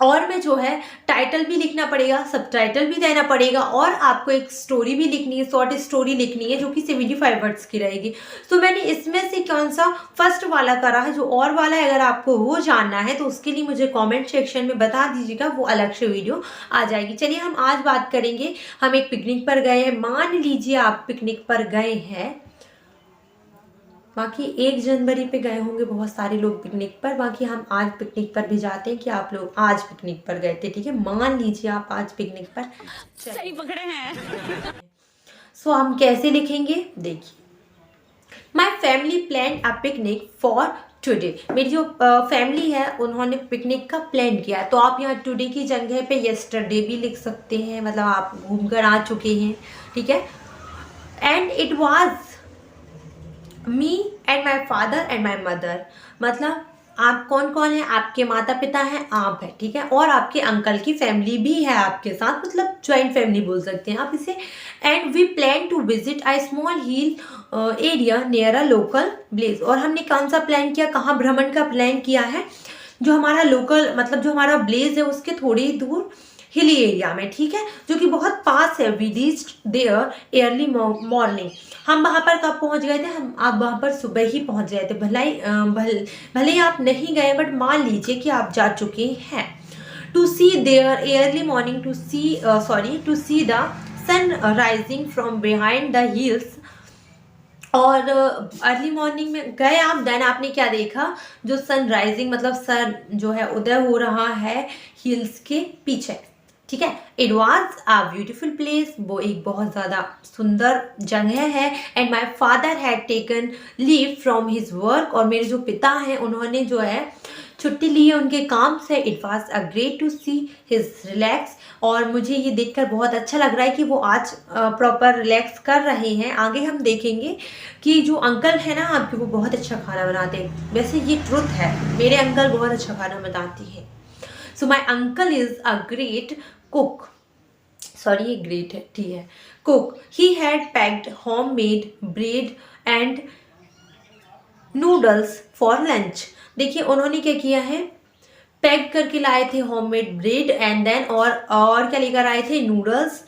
Speaker 1: और में जो है टाइटल भी लिखना पड़ेगा, सबटाइटल भी देना पड़ेगा और आपको एक स्टोरी भी लिखनी है, शॉर्ट स्टोरी लिखनी है जो कि 75 वर्ड्स की रहेगी। तो मैंने इसमें से कौन सा फर्स्ट वाला करा है, जो और वाला है अगर आपको वो जानना है तो उसके लिए मुझे कमेंट सेक्शन में बता दीजिएगा, वो अलग से वीडियो आ जाएगी। चलिए हम आज बात करेंगे, हम एक पिकनिक पर गए हैं। मान लीजिए आप पिकनिक पर गए हैं, बाकी 1 जनवरी पे गए होंगे बहुत सारे लोग पिकनिक पर, बाकी हम आज पिकनिक पर भी जाते हैं कि आप लोग आज पिकनिक पर गए थे, ठीक है। मान लीजिए आप आज पिकनिक पर
Speaker 2: सही पकड़े हैं।
Speaker 1: सो हम कैसे लिखेंगे, देखिए। My family plan a picnic for today. मेरी जो फैमिली है उन्होंने पिकनिक का प्लान किया है। तो आप यहाँ टुडे की जगह पे यस्टरडे भी लिख सकते हैं, मतलब आप घूम कर आ चुके हैं, ठीक है। And it was me and my father and my mother, मतलब आप कौन कौन है, आपके माता पिता हैं, आप हैं, ठीक है, और आपके अंकल की फैमिली भी है आपके साथ, मतलब ज्वाइंट फैमिली बोल सकते हैं आप इसे। And we plan to visit a small hill area near a local village. और हमने कौन सा प्लान किया, कहाँ भ्रमण का प्लान किया है, जो हमारा लोकल मतलब जो हमारा विलेज है उसके थोड़ी ही दूर हिली एरिया में, ठीक है, जो कि बहुत पास है। We reached there early morning. हम वहाँ पर कब पहुँच गए थे, आप वहाँ पर सुबह ही पहुँच गए थे। भले ही आप नहीं गए बट मान लीजिए कि आप जा चुके हैं। To see there early morning to see the sun rising from behind the hills. और अर्ली मॉर्निंग में गए आप, देन आपने क्या देखा, जो सन राइजिंग मतलब सन जो है उदय हो रहा है हिल्स के पीछे, ठीक है। It was a beautiful place, वो एक बहुत ज़्यादा सुंदर जगह है। And my father had taken leave from his work. और मेरे जो पिता हैं उन्होंने जो है छुट्टी ली है उनके काम से। It was a great to see his relax, और मुझे ये देखकर बहुत अच्छा लग रहा है कि वो आज प्रॉपर रिलैक्स कर रहे हैं। आगे हम देखेंगे कि जो अंकल है ना आपके, वो बहुत अच्छा खाना बनाते हैं। वैसे ये ट्रुथ है, मेरे अंकल बहुत अच्छा खाना बनाती हैं। So my uncle is a great cook, sorry ये ग्रेट है, ठीक है, cook. He had packed home made bread and noodles for lunch. देखिए उन्होंने क्या किया है, पैक करके लाए थे होममेड ब्रेड एंड देन और क्या लेकर आए थे, नूडल्स।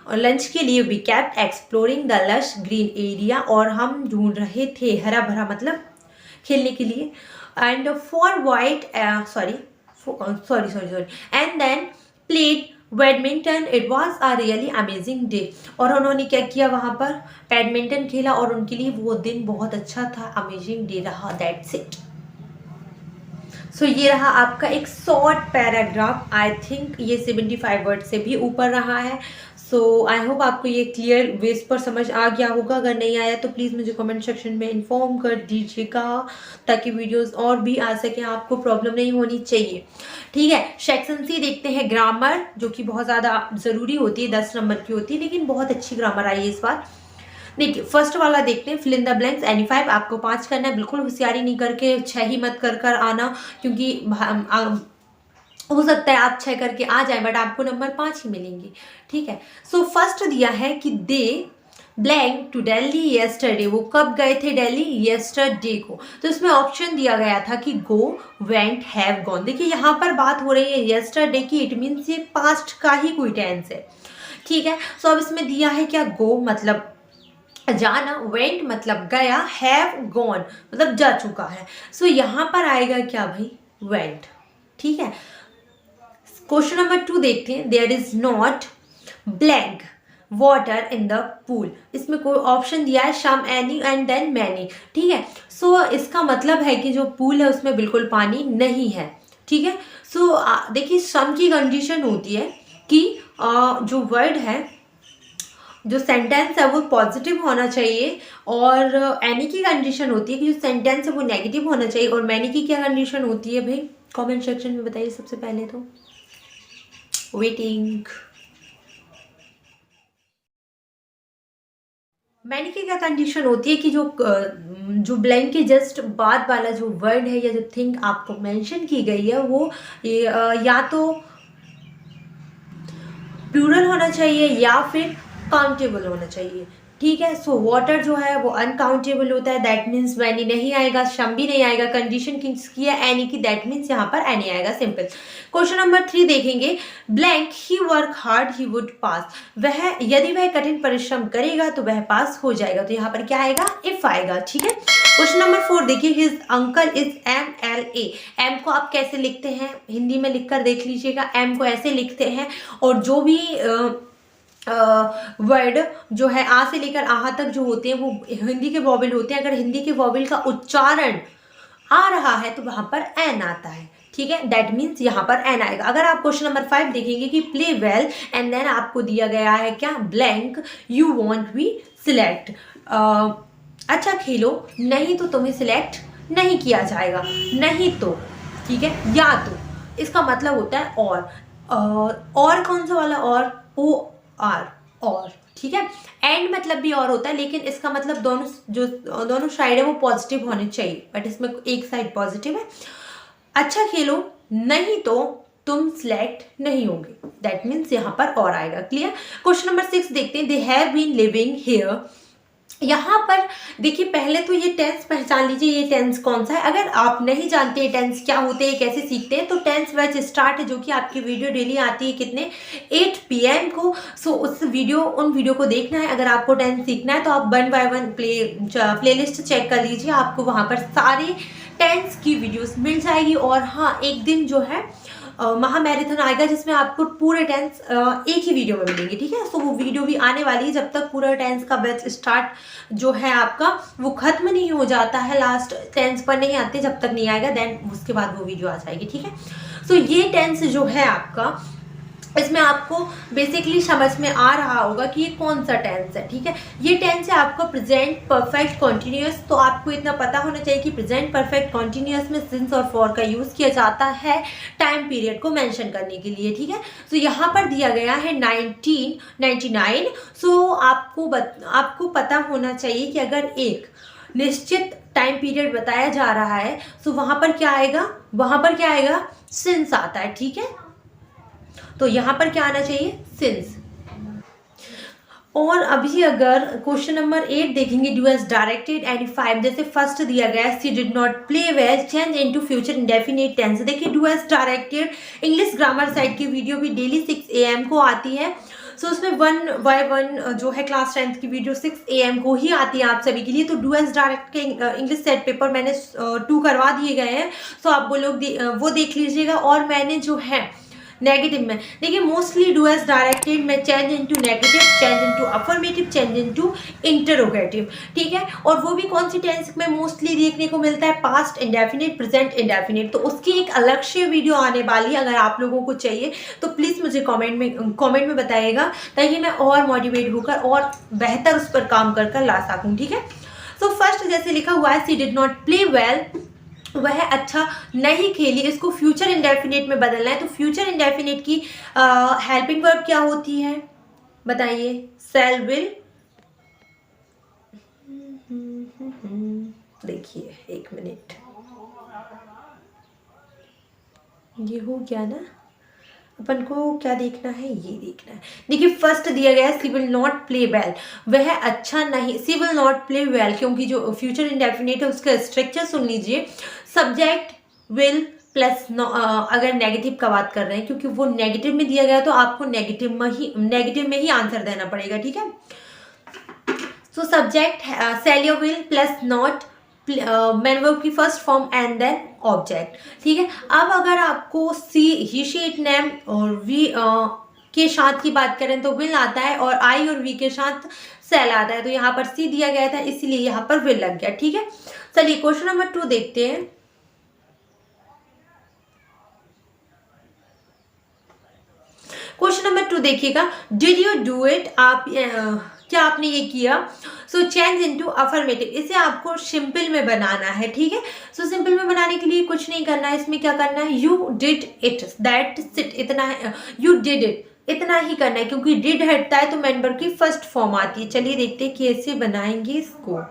Speaker 1: और लंच के लिए we kept exploring the lush green area, और हम ढूंढ रहे थे हरा भरा मतलब खेलने के लिए। And for white sorry and then played badminton. It was a really amazing day, और उन्होंने क्या किया, वहाँ पर बैडमिंटन खेला और उनके लिए वो दिन बहुत अच्छा था, अमेजिंग डे रहा। That's it. सो ये रहा आपका एक शॉर्ट पैराग्राफ। आई थिंक ये 75 वर्ड से भी ऊपर रहा है। सो आई होप आपको ये क्लियर बेस पर समझ आ गया होगा। अगर नहीं आया तो प्लीज़ मुझे कमेंट सेक्शन में इन्फॉर्म कर दीजिएगा, ताकि वीडियोस और भी आ सके, आपको प्रॉब्लम नहीं होनी चाहिए। ठीक है, सेक्शन सी देखते हैं, ग्रामर, जो कि बहुत ज़्यादा ज़रूरी होती है, 10 नंबर की होती है, लेकिन बहुत अच्छी ग्रामर आई है इस बार। देखिए फर्स्ट वाला देखते हैं, fill in the blanks any 5। आपको 5 करना है, बिल्कुल होशियारी नहीं करके 6 ही मत कर आना, क्योंकि हो सकता है आप 6 करके आ जाए बट आपको नंबर 5 ही मिलेंगे। ठीक है, सो फर्स्ट दिया है कि दे ब्लैंक टू दिल्ली येस्टरडे। वो कब गए थे दिल्ली, येस्टरडे को। तो इसमें ऑप्शन दिया गया था कि गो, वेंट, हैव गॉन। देखिए यहाँ पर बात हो रही है येस्टरडे की, इट मीन्स ये पास्ट का ही कोई टेंस है। ठीक है, सो अब इसमें दिया है क्या, गो मतलब जाना, वेंट मतलब गया, हैव गॉन मतलब जा चुका है। सो यहाँ पर आएगा क्या भाई, वेंट। ठीक है, क्वेश्चन नंबर 2 देखते हैं, there is not blank water in the pool. इसमें कोई ऑप्शन दिया है some, any and then many. ठीक है, सो इसका मतलब है कि जो पूल है उसमें बिल्कुल पानी नहीं है। ठीक है, सो देखिए सम की कंडीशन होती है कि जो वर्ड है, जो सेंटेंस है वो पॉजिटिव होना चाहिए, और एनी की कंडीशन होती है कि जो सेंटेंस है वो नेगेटिव होना चाहिए, और मैनी की क्या कंडीशन होती है भाई, कमेंट सेक्शन में बताइए सबसे पहले तो। वेटिंग। मैनी की क्या कंडीशन होती है कि जो ब्लैंक के जस्ट बाद वाला जो वर्ड है या जो थिंग आपको मेंशन की गई है वो या तो प्लूरल होना चाहिए या फिर काउंटेबल होना चाहिए। ठीक है, सो वाटर जो है वो अनकाउंटेबल होता है, दैट मीन्स मैनी नहीं आएगा, शम भी नहीं आएगा। कंडीशन किसकी है, एनी की, दैट मीन्स यहाँ पर एनी आएगा, सिंपल। क्वेश्चन नंबर 3 देखेंगे, blank he work hard he would पास। वह यदि वह कठिन परिश्रम करेगा तो वह पास हो जाएगा, तो यहाँ पर क्या आएगा, इफ आएगा। ठीक है, क्वेश्चन नंबर 4 देखिए, his uncle is MLA। M को आप कैसे लिखते हैं, हिंदी में लिखकर देख लीजिएगा। एम को ऐसे लिखते हैं, और जो भी वर्ड जो है आ से लेकर आहा तक जो होते हैं वो हिंदी के वॉवेल होते हैं। अगर हिंदी के वॉवेल का उच्चारण आ रहा है तो वहां पर एन आता है। ठीक है, दैट मीन्स यहाँ पर एन आएगा। अगर आप क्वेश्चन नंबर 5 देखेंगे कि प्ले वेल एंड देन आपको दिया गया है क्या, blank you want be select. अच्छा खेलो, नहीं तो तुम्हें सिलेक्ट नहीं किया जाएगा, नहीं तो। ठीक है, या तो इसका मतलब होता है और कौन सा वाला, और आर, और। ठीक है, एंड मतलब भी और होता है, लेकिन इसका मतलब दोनों साइड है वो पॉजिटिव होने चाहिए, बट इसमें एक साइड पॉजिटिव है। अच्छा खेलो, नहीं तो तुम सिलेक्ट नहीं होंगे, दैट मीन्स यहाँ पर और आएगा। क्लियर। क्वेश्चन नंबर 6 देखते हैं, they have been living here. यहाँ पर देखिए पहले तो ये टेंस पहचान लीजिए, ये टेंस कौन सा है। अगर आप नहीं जानते ये टेंस क्या होते हैं, कैसे सीखते हैं, तो टेंस बैच स्टार्ट है, जो कि आपकी वीडियो डेली आती है कितने, 8 PM को। सो उन वीडियो को देखना है। अगर आपको टेंस सीखना है तो आप 1 by 1 प्लेलिस्ट चेक कर लीजिए, आपको वहाँ पर सारे टेंस की वीडियोस मिल जाएगी। और हाँ, एक दिन जो है महा मैराथन आएगा जिसमें आपको पूरे टेंस एक ही वीडियो में मिलेंगे। ठीक है, सो वो वीडियो भी आने वाली है। जब तक पूरा टेंस का बैच स्टार्ट जो है आपका वो खत्म नहीं हो जाता है, लास्ट टेंस पर नहीं आते, जब तक नहीं आएगा देन उसके बाद वो वीडियो आ जाएगी। ठीक है, सो ये टेंस जो है आपका इसमें आपको बेसिकली समझ में आ रहा होगा कि ये कौन सा टेंस है, ठीक है। ये टेंस है आपका प्रेजेंट परफेक्ट कॉन्टिन्यूस। तो आपको इतना पता होना चाहिए कि प्रेजेंट परफेक्ट कॉन्टिन्यूस में सिंस और फॉर का यूज़ किया जाता है टाइम पीरियड को मेंशन करने के लिए, ठीक है। तो यहाँ पर दिया गया है 1999। सो आपको पता होना चाहिए कि अगर एक निश्चित टाइम पीरियड बताया जा रहा है तो वहाँ पर क्या आएगा, सिंस आता है, ठीक है। तो यहाँ पर क्या आना चाहिए, सिंस। और अभी अगर क्वेश्चन नंबर 8 देखेंगे, डू एज डायरेक्टेड एंड 5, जैसे फर्स्ट दिया गया है she did not play well, change into future indefinite tense. देखिए do as directed English grammar site की वीडियो भी डेली 6 AM को आती है। सो उसमें 1 by 1 जो है क्लास 10th की वीडियो 6 AM को ही आती है आप सभी के लिए। तो डू एज डायरेक्ट के इंग्लिश सेट पेपर मैंने 2 करवा दिए गए हैं। सो आप वो देख लीजिएगा। और मैंने जो है नेगेटिव में देखिए मोस्टली डू एज डायरेक्टेड में change into negative, change into affirmative, change into interrogative, ठीक है। और वो भी कौन सी टेंस में मोस्टली देखने को मिलता है, पास्ट इंडेफिनिट, प्रेजेंट इंडेफिनिट। तो उसकी एक अलग से वीडियो आने वाली है, अगर आप लोगों को चाहिए तो प्लीज़ मुझे कमेंट में बताइएगा, ताकि मैं और मोटिवेट होकर और बेहतर उस पर काम कर ला सकूँ, ठीक है। सो फर्स्ट जैसे लिखा हुआ है she did not play well, वह अच्छा नहीं खेली, इसको फ्यूचर इंडेफिनिट में बदलना है। तो फ्यूचर इंडेफिनिट की हेल्पिंग वर्ब क्या होती है बताइए, सेल विल। देखिए 1 मिनट, ये हो गया ना, अपन को क्या देखना है, ये देखना है। देखिए फर्स्ट दिया गया है सी विल नॉट प्ले वेल, वह अच्छा नहीं, सी विल नॉट प्ले वेल, क्योंकि जो फ्यूचर इंडेफिनिट है उसका स्ट्रक्चर सुन लीजिए, सब्जेक्ट विल प्लस अगर नेगेटिव का बात कर रहे हैं, क्योंकि वो नेगेटिव में दिया गया तो आपको नेगेटिव में ही आंसर देना पड़ेगा, ठीक है। So subject shall or will plus not, main verb की first form and then object, ठीक है। अब अगर आपको सी ही शी इट नेम और वी के साथ की बात करें तो विल आता है, और आई और वी के साथ सेल आता है। तो यहाँ पर सी दिया गया था इसीलिए यहाँ पर विल लग गया, ठीक है। चलिए क्वेश्चन नंबर 2 देखते हैं। क्वेश्चन नंबर 2 देखिएगा, डिड यू डू इट, आप क्या आपने ये किया। सो चेंज इनटू अफर्मेटिव, इसे आपको सिंपल में बनाना है, ठीक है। सो सिंपल में बनाने के लिए कुछ नहीं करना है, इसमें क्या करना है, you did it, that's it, इतना है, यू डिड इट, इतना ही करना है, क्योंकि डिड हटता है तो मेंबर की फर्स्ट फॉर्म आती है। चलिए देखते हैं कैसे बनाएंगे इसको।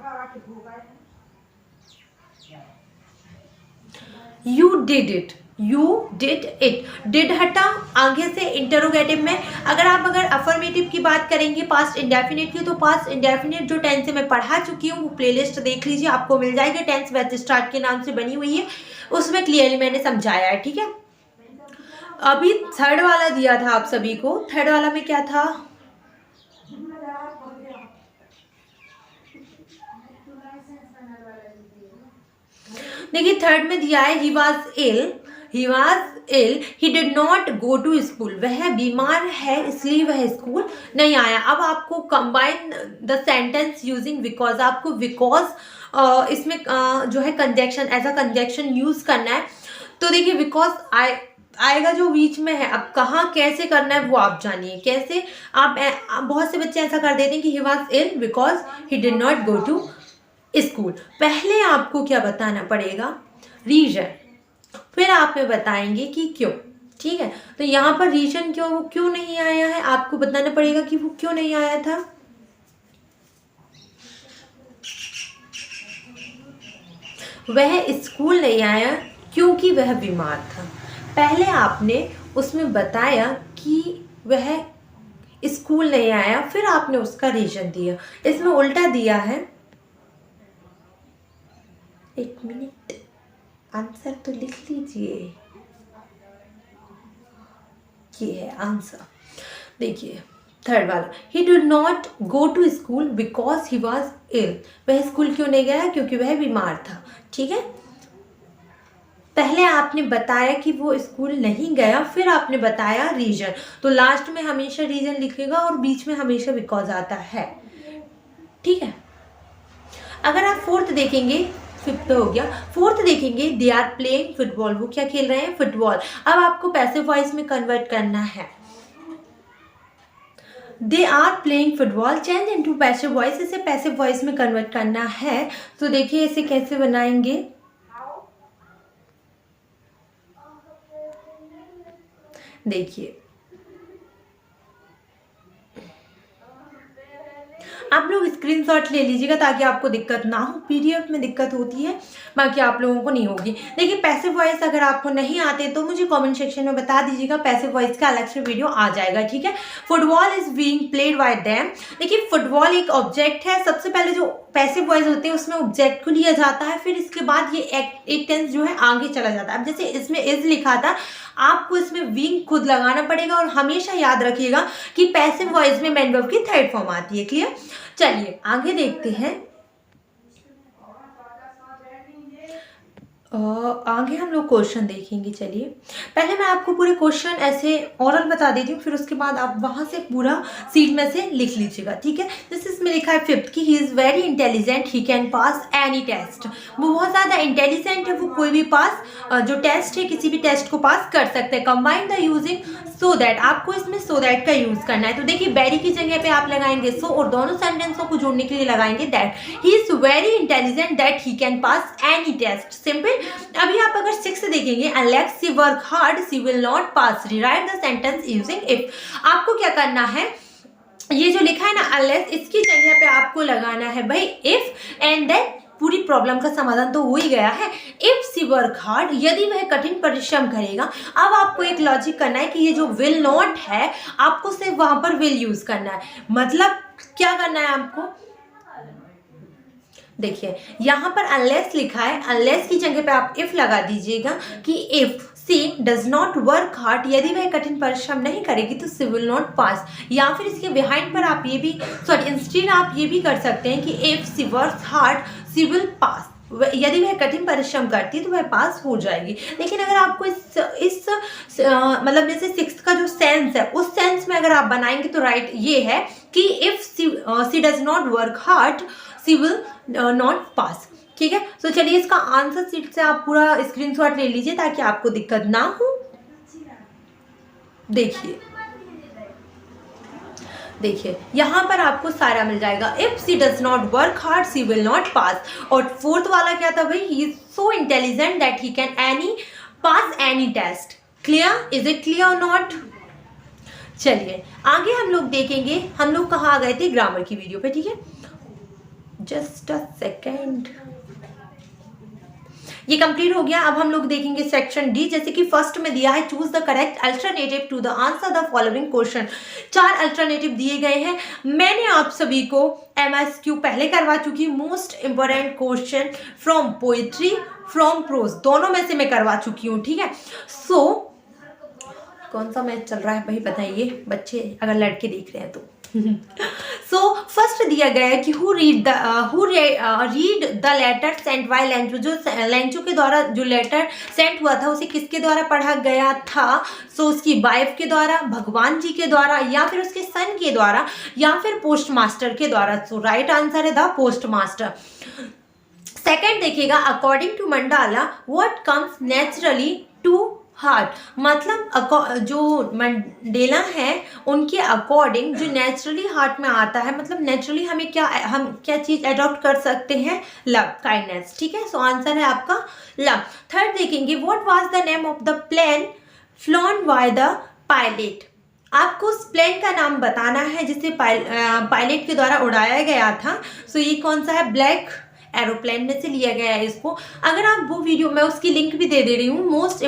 Speaker 1: You did it, you did it, did हटा, आगे से इंटरोगेटिव में अगर अफर्मेटिव की बात करेंगे पास्ट इंडेफिनिट की, तो पास्ट इंडेफिनिट जो टेंस मैं पढ़ा चुकी हूँ वो प्लेलिस्ट देख लीजिए, आपको मिल जाएगी, टेंस बैच स्टार्ट के नाम से बनी हुई है, उसमें क्लियरली मैंने समझाया है, ठीक है। अभी थर्ड वाला दिया था आप सभी को, थर्ड वाला में क्या था, देखिए थर्ड में दिया है he was ill, he did not go to school, वह बीमार है इसलिए वह स्कूल नहीं आया। अब आपको combine the sentence using because, आपको बिकॉज इसमें जो है कंजक्शन, ऐसा कंजक्शन यूज करना है। तो देखिए बिकॉज आएगा जो बीच में है, अब कहाँ कैसे करना है वो आप जानिए कैसे। आप बहुत से बच्चे ऐसा कर देते हैं कि he was ill because he did not go to school. पहले आपको क्या बताना पड़ेगा, रीजन, फिर आप में बताएंगे कि क्यों, ठीक है। तो यहाँ पर रीजन क्यों नहीं आया है, आपको बताना पड़ेगा कि वो क्यों नहीं आया था। वह स्कूल नहीं आया क्योंकि वह बीमार था। पहले आपने उसमें बताया कि वह स्कूल नहीं आया, फिर आपने उसका रीजन दिया। इसमें उल्टा दिया है, 1 मिनट, आंसर तो लिख लीजिए, ये है आंसर। देखिए थर्ड वाला, he did not go to school because he was ill, वह स्कूल क्यों नहीं गया क्योंकि वह बीमार था, ठीक है। पहले आपने बताया कि वो स्कूल नहीं गया, फिर आपने बताया रीजन। तो लास्ट में हमेशा रीजन लिखेगा और बीच में हमेशा बिकॉज आता है, ठीक है। अगर आप फोर्थ देखेंगे, फिफ्थ हो गया, फोर्थ देखेंगे, दे आर प्लेइंग फुटबॉल, वो क्या खेल रहे हैं, फुटबॉल। अब आपको पैसिव वॉइस में कन्वर्ट करना है, they are playing football, change into passive voice, इसे पैसिव वॉइस में कन्वर्ट करना है। तो देखिए इसे कैसे बनाएंगे। देखिए आप लोग स्क्रीनशॉट ले लीजिएगा ताकि आपको दिक्कत ना हो, पीडीएफ में दिक्कत होती है, बाकी आप लोगों को नहीं होगी। देखिए पैसिव वॉइस अगर आपको नहीं आते तो मुझे कमेंट सेक्शन में बता दीजिएगा, पैसिव वॉइस का अलग से वीडियो आ जाएगा, ठीक है। Football is being played by them. देखिए फुटबॉल एक ऑब्जेक्ट है, सबसे पहले जो पैसिव वॉइस होते हैं उसमें ऑब्जेक्ट को लिया जाता है, फिर इसके बाद ये एक टेंस जो है आगे चला जाता है। अब जैसे इसमें इज लिखा था, आपको इसमें बीइंग खुद लगाना पड़ेगा और हमेशा याद रखिएगा कि पैसिव वॉइस में मेन वर्ब की थर्ड फॉर्म आती है। क्लियर? चलिए आगे देखते हैं। आगे हम लोग क्वेश्चन देखेंगे। चलिए पहले मैं आपको पूरे क्वेश्चन ऐसे ओरल बता देती हूँ, फिर उसके बाद आप वहाँ से पूरा सीट में से लिख लीजिएगा, ठीक है। जैसे इसमें लिखा है 5th कि he is very intelligent, he can pass any test. वो बहुत ज़्यादा इंटेलिजेंट है, वो कोई भी जो टेस्ट है किसी भी टेस्ट को पास कर सकते हैं। Combine the using so that, आपको इसमें सो दैट का यूज़ करना है। तो देखिए वेरी की जगह पे आप लगाएंगे सो और दोनों सेंटेंसों को जोड़ने के लिए लगाएंगे that. He is very intelligent that he can pass any test. Simple. अभी आप अगर 6 देखेंगे, Alex she work hard she will not pass, rewrite the sentence using if. आपको क्या करना है, ये जो लिखा है ना अलेक्स, इसकी जगह पे आपको लगाना है भाई इफ, एंड देन पूरी प्रॉब्लम का समाधान तो हो ही गया है। इफ सी वर्क हार्ड, यदि वह कठिन परिश्रम करेगा। अब आपको एक लॉजिक करना है कि ये जो विल नॉट है आपको सिर्फ वहां पर विल यूज करना है। मतलब क्या करना है आपको, देखिए यहाँ पर अनलेस लिखा है, अनलेस की जगह पे आप इफ लगा दीजिएगा कि if she does not work hard, यदि वह कठिन परिश्रम नहीं करेगी तो सी विल नॉट पास। या फिर इसके बिहाइंड पर आप ये भी इंस्टेड आप ये भी कर सकते हैं कि if she work hard she will pass, यदि वह कठिन परिश्रम करती है तो वह पास हो जाएगी। लेकिन अगर आपको इस मतलब जैसे 6th का जो सेंस है उस सेंस में अगर आप बनाएंगे तो राइट ये है कि if she does not work hard she will not pass, ठीक है। तो चलिए इसका आंसर शीट से आप पूरा स्क्रीनशॉट ले लीजिए ताकि आपको दिक्कत ना हो। देखिए यहाँ पर आपको सारा मिल जाएगा। If she does not work hard she will not pass. और 4th वाला क्या था भाई, he is so intelligent that he can pass any test. Clear? Is it clear और नॉट? चलिए आगे हम लोग देखेंगे, हम लोग कहाँ आ गए थे, ग्रामर की वीडियो पे, ठीक है। जस्ट अ सेकेंड, ये कंप्लीट हो गया। अब हम लोग देखेंगे सेक्शन डी। जैसे कि फर्स्ट में दिया है choose the correct alternative to the answer the following question. 4 alternative दिए गए हैं। मैंने आप सभी को MSQ पहले करवा चुकी, most important question from poetry from prose, दोनों में से मैं करवा चुकी हूँ, ठीक है। सो कौन सा मैच चल रहा है भाई बताइए बच्चे, अगर लड़के देख रहे हैं तो। सो फर्स्ट दिया गया है कि who read the letter sent by Lencho, जो लेंचो के द्वारा जो लेटर सेंट हुआ था उसे किसके द्वारा पढ़ा गया था। सो उसकी वाइफ के द्वारा, भगवान जी के द्वारा, या फिर उसके सन के द्वारा, या फिर पोस्ट मास्टर के द्वारा। सो राइट आंसर है द पोस्ट मास्टर। सेकेंड देखिएगा, according to Mandela what comes naturally to heart. मतलब जो मंडेला है उनके अकॉर्डिंग जो नेचुरली हार्ट में आता है, मतलब नेचुरली हम क्या चीज़ अडॉप्ट कर सकते हैं, लव, काइंडनेस, ठीक है। सो आंसर है आपका लव। थर्ड देखेंगे, what was the name of the plane flown by the pilot. आपको उस प्लेन का नाम बताना है जिसे पायलट के द्वारा उड़ाया गया था। सो ये कौन सा है, ब्लैक एरोप्लेन में से लिया गया है इसको। अगर आप वो वीडियो, मैं उसकी लिंक भी दे रही हूँ, most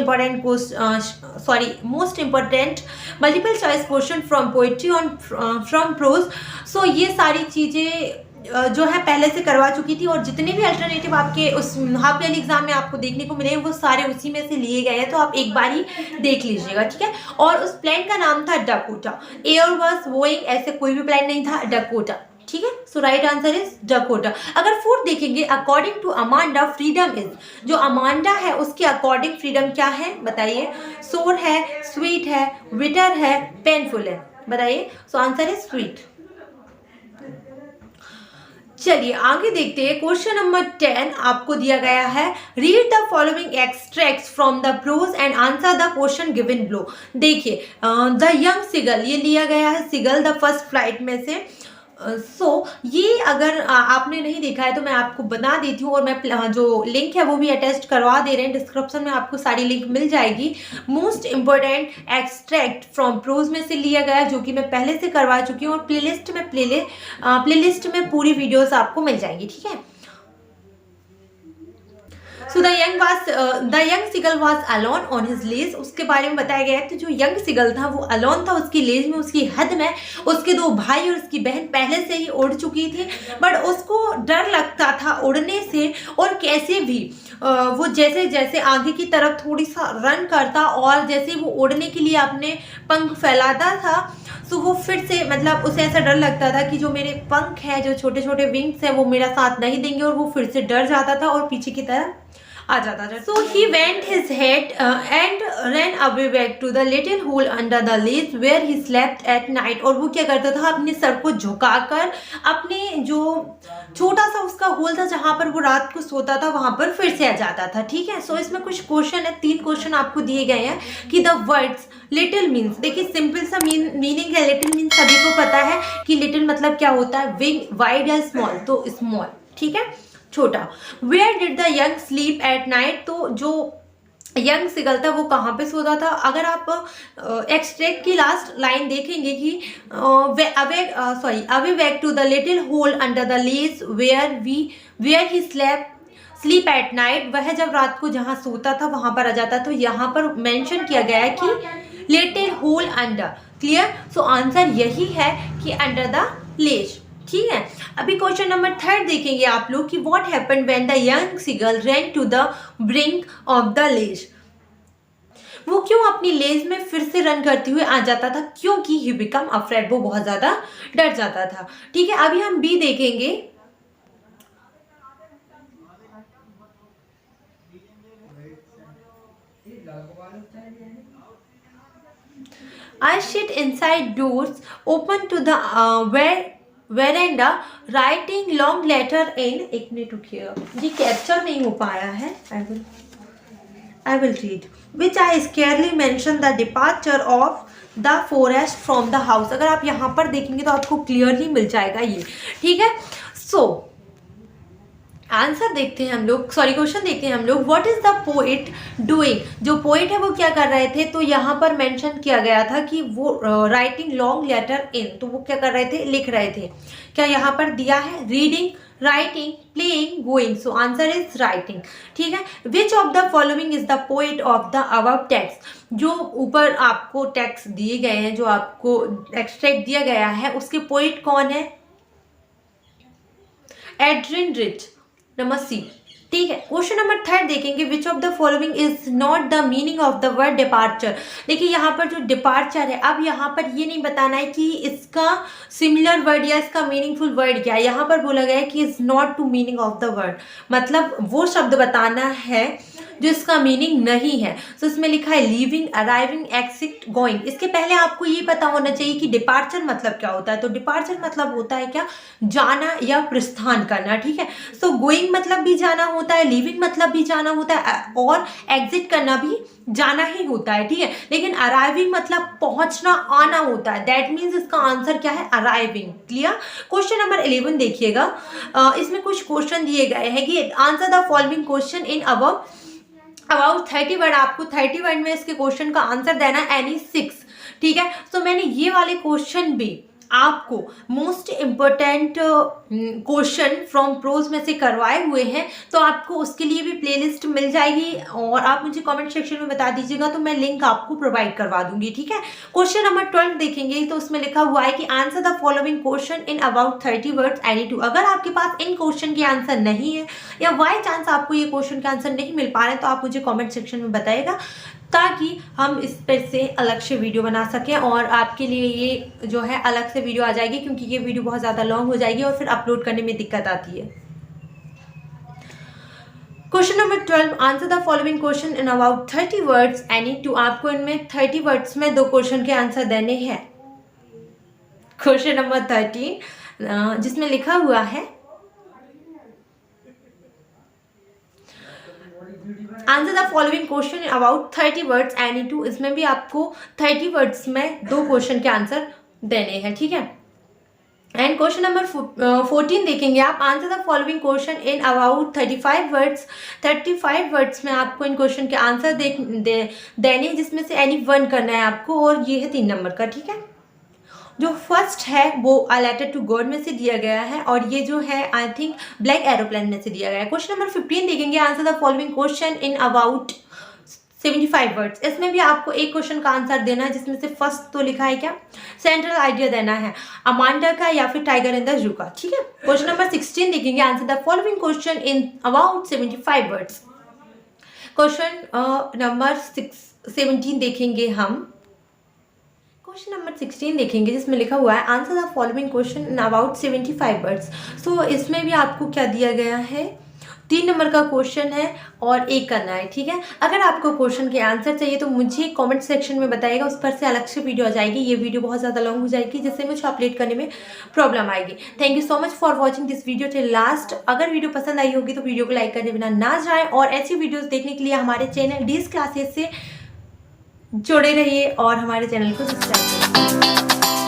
Speaker 1: important multiple choice question from poetry on from prose. So ये सारी चीज़ें जो है पहले से करवा चुकी थी, और जितने भी अल्टरनेटिव आपके उस हाफ ईयरली एग्जाम में आपको देखने को मिले वो सारे उसी में से लिए गए हैं। तो आप एक बार ही देख लीजिएगा, ठीक है। और उस प्लेन का नाम था डकोटा। एयरबस, बोइंग ऐसे कोई भी प्लेन नहीं था, डकोटा, ठीक है। So right answer is Dakota. अगर फोर्थ देखेंगे, according to Amanda freedom is, जो अमांडा है उसके अकॉर्डिंग फ्रीडम क्या है बताइए, सोर है, स्वीट है, बिटर है, पेनफुल है, बताइए। सो आंसर इज स्वीट। चलिए आगे देखते हैं। क्वेश्चन नंबर 10 आपको दिया गया है, read the following extracts from the prose and answer the question given below. देखिए द यंग सिगल, ये लिया गया है सिगल द फर्स्ट फ्लाइट में से। ये अगर आपने नहीं देखा है तो मैं आपको बता देती हूँ, और मैं जो लिंक है वो भी अटैच करवा दे रहे हैं डिस्क्रिप्शन में, आपको सारी लिंक मिल जाएगी। Most important extract from prose में से लिया गया है, जो कि मैं पहले से करवा चुकी हूँ, और प्लेलिस्ट में पूरी वीडियोस आपको मिल जाएंगी, ठीक है। So the young seagull was alone on his ledge, उसके बारे में बताया गया है। तो जो यंग सिगल था वो अलोन था उसकी लेज में, उसकी हद में। उसके दो भाई और उसकी बहन पहले से ही उड़ चुकी थी, बट उसको डर लगता था उड़ने से, और कैसे भी वो जैसे जैसे आगे की तरफ थोड़ी सा रन करता और जैसे वो उड़ने के लिए अपने पंख फैलाता था, तो वो फिर से मतलब उसे ऐसा डर लगता था कि जो मेरे पंख है, जो छोटे छोटे विंग्स हैं, वो मेरा साथ नहीं देंगे, और वो फिर से डर जाता था और पीछे की तरफ आ जाता था। So he went his head and run away back to the little hole under the ledge where he slept at night. और वो क्या करता था, अपने सर को झुकाकर अपने जो छोटा सा उसका होल था जहां पर वो रात को सोता था, वहां पर फिर से आ जाता था, ठीक है। सो इसमें कुछ क्वेश्चन है, 3 क्वेश्चन आपको दिए गए हैं कि द वर्ड्स लिटिल मीन्स, देखिए सिंपल सा मीनिंग है। लिटिल मीन्स सभी को पता है कि लिटिल मतलब क्या होता है, विंग, वाइड या स्मॉल, तो स्मॉल, ठीक है, छोटा। Where did the young sleep at night, तो जो यंग सिगल था वो कहाँ पे सोता था। अगर आप एक्सट्रैक्ट की लास्ट लाइन देखेंगे कि away back to the little hole under the ledge where he sleep at night, वह जब रात को जहाँ सोता था वहां पर आ जाता। तो यहाँ पर मेंशन किया गया है कि little hole under, clear. So answer यही है कि अंडर द लेज, ठीक है। अभी क्वेश्चन नंबर 3 देखेंगे आप लोग कि what happened when the young seagull ran to the brink of the ledge. वो क्यों अपनी लेज में फिर से रन करते हुए आ जाता था, क्योंकि ही बिकम अफ्रेड, वो बहुत ज्यादा डर जाता था, ठीक है। अभी हम बी देखेंगे। I sit inside doors open to the veranda writing long letter in, एक मिनट रुकिए, ये कैप्चर नहीं हो पाया है। I will read which I scarcely mention the departure of the forest from the house। अगर आप यहाँ पर देखेंगे तो आपको क्लियरली मिल जाएगा ये, ठीक है। सो आंसर देखते हैं हम लोग, सॉरी क्वेश्चन देखते हैं हम लोग। What is the poet doing, जो पोएट है वो क्या कर रहे थे, तो यहाँ पर मेंशन किया गया था कि वो राइटिंग लॉन्ग लेटर इन, तो वो क्या कर रहे थे, लिख रहे थे। क्या यहाँ पर दिया है, reading, writing, playing, going. So answer is writing, ठीक है। Which of the following is the poet of the above text, जो ऊपर आपको टेक्स्ट दिए गए हैं, जो आपको एक्सट्रैक्ट दिया गया है, उसके पोएट कौन है, एड्रिन रिच, नंबर सी, ठीक है। क्वेश्चन नंबर 3 देखेंगे, विच of the following is not the meaning of the word departure. देखिए यहाँ पर जो डिपार्चर है, अब यहाँ पर ये नहीं बताना है कि इसका सिमिलर वर्ड या इसका मीनिंगफुल वर्ड क्या है। यहाँ पर बोला गया है कि is not to meaning of the word, मतलब वो शब्द बताना है जो इसका मीनिंग नहीं है। तो इसमें लिखा है लीविंग, अराइविंग, एक्सिट, गोइंग। इसके पहले आपको ये पता होना चाहिए कि डिपार्चर मतलब क्या होता है। तो डिपार्चर मतलब होता है क्या, जाना या प्रस्थान करना, ठीक है। सो गोइंग मतलब भी जाना होता है, लिविंग मतलब भी जाना होता है, और एग्जिट करना भी जाना ही होता है, ठीक है। लेकिन अराइविंग मतलब पहुंचना, आना होता है। दैट मीन्स इसका आंसर क्या है, अराइविंग, क्लियर। क्वेश्चन नंबर 11 देखिएगा। इसमें कुछ क्वेश्चन दिए गए हैं कि answer the following question in about 30 word. आपको 30 वर्ड में इसके क्वेश्चन का आंसर देना है, एनी 6, ठीक है। तो मैंने ये वाले क्वेश्चन भी आपको most important question from prose में से करवाए हुए हैं, तो आपको उसके लिए भी प्लेलिस्ट मिल जाएगी, और आप मुझे कमेंट सेक्शन में बता दीजिएगा तो मैं लिंक आपको प्रोवाइड करवा दूंगी, ठीक है। क्वेश्चन नंबर 12 देखेंगे, तो उसमें लिखा हुआ है कि answer the following question in about 30 words any 2। अगर आपके पास इन क्वेश्चन के आंसर नहीं है, या बाई चांस आपको ये क्वेश्चन के आंसर नहीं मिल पा रहे हैं, तो आप मुझे कॉमेंट सेक्शन में बताइएगा, ताकि हम इस पर से अलग से वीडियो बना सकें, और आपके लिए ये जो है अलग से वीडियो आ जाएगी, क्योंकि ये वीडियो बहुत ज़्यादा लॉन्ग हो जाएगी और फिर अपलोड करने में दिक्कत आती है। Question number 12, answer the following question in about 30 words any 2। आपको इनमें 30 वर्ड्स में 2 क्वेश्चन के आंसर देने हैं। क्वेश्चन नंबर 13 जिसमें लिखा हुआ है answer the following question about 30 words any two. इसमें भी आपको 30 वर्ड्स में 2 क्वेश्चन के आंसर देने हैं, ठीक है। एंड क्वेश्चन नंबर 14 देखेंगे आप। Answer the following question in about 35 words. 35 words में आपको इन क्वेश्चन के आंसर देने, जिसमें से एनी वन करना है आपको, और ये है 3 नंबर का, ठीक है। जो फर्स्ट है वो अ लेटर टू गॉड में से दिया गया है, और ये जो है आई थिंक ब्लैक एरोप्लेन में से दिया गया है। क्वेश्चन नंबर 15 देखेंगे। Answer the following question in about 75 words. इसमें भी आपको एक क्वेश्चन का आंसर देना है, जिसमें से फर्स्ट तो लिखा है क्या, सेंट्रल आइडिया देना है अमांडा का या फिर टाइगर इन द जू का, ठीक है। क्वेश्चन नंबर 16 देखेंगे। Answer the following question in about 75 words. Question number 17 देखेंगे हम। क्वेश्चन नंबर 16 देखेंगे, जिसमें लिखा हुआ है answer the following question in about 75 words. So इसमें भी आपको क्या दिया गया है, 3 नंबर का क्वेश्चन है और 1 करना है, ठीक है। अगर आपको क्वेश्चन के आंसर चाहिए तो मुझे कमेंट सेक्शन में बताइएगा, उस पर से अलग से वीडियो आ जाएगी। ये वीडियो बहुत ज़्यादा लॉन्ग हो जाएगी, जिससे मुझे अपडेट करने में प्रॉब्लम आएगी। Thank you so much for watching this video till last. अगर वीडियो पसंद आई होगी तो वीडियो को लाइक करने बिना ना जाएँ, और ऐसी वीडियोज़ देखने के लिए हमारे चैनल डीज क्लासेस से जुड़े रहिए और हमारे चैनल को सब्सक्राइब करिए।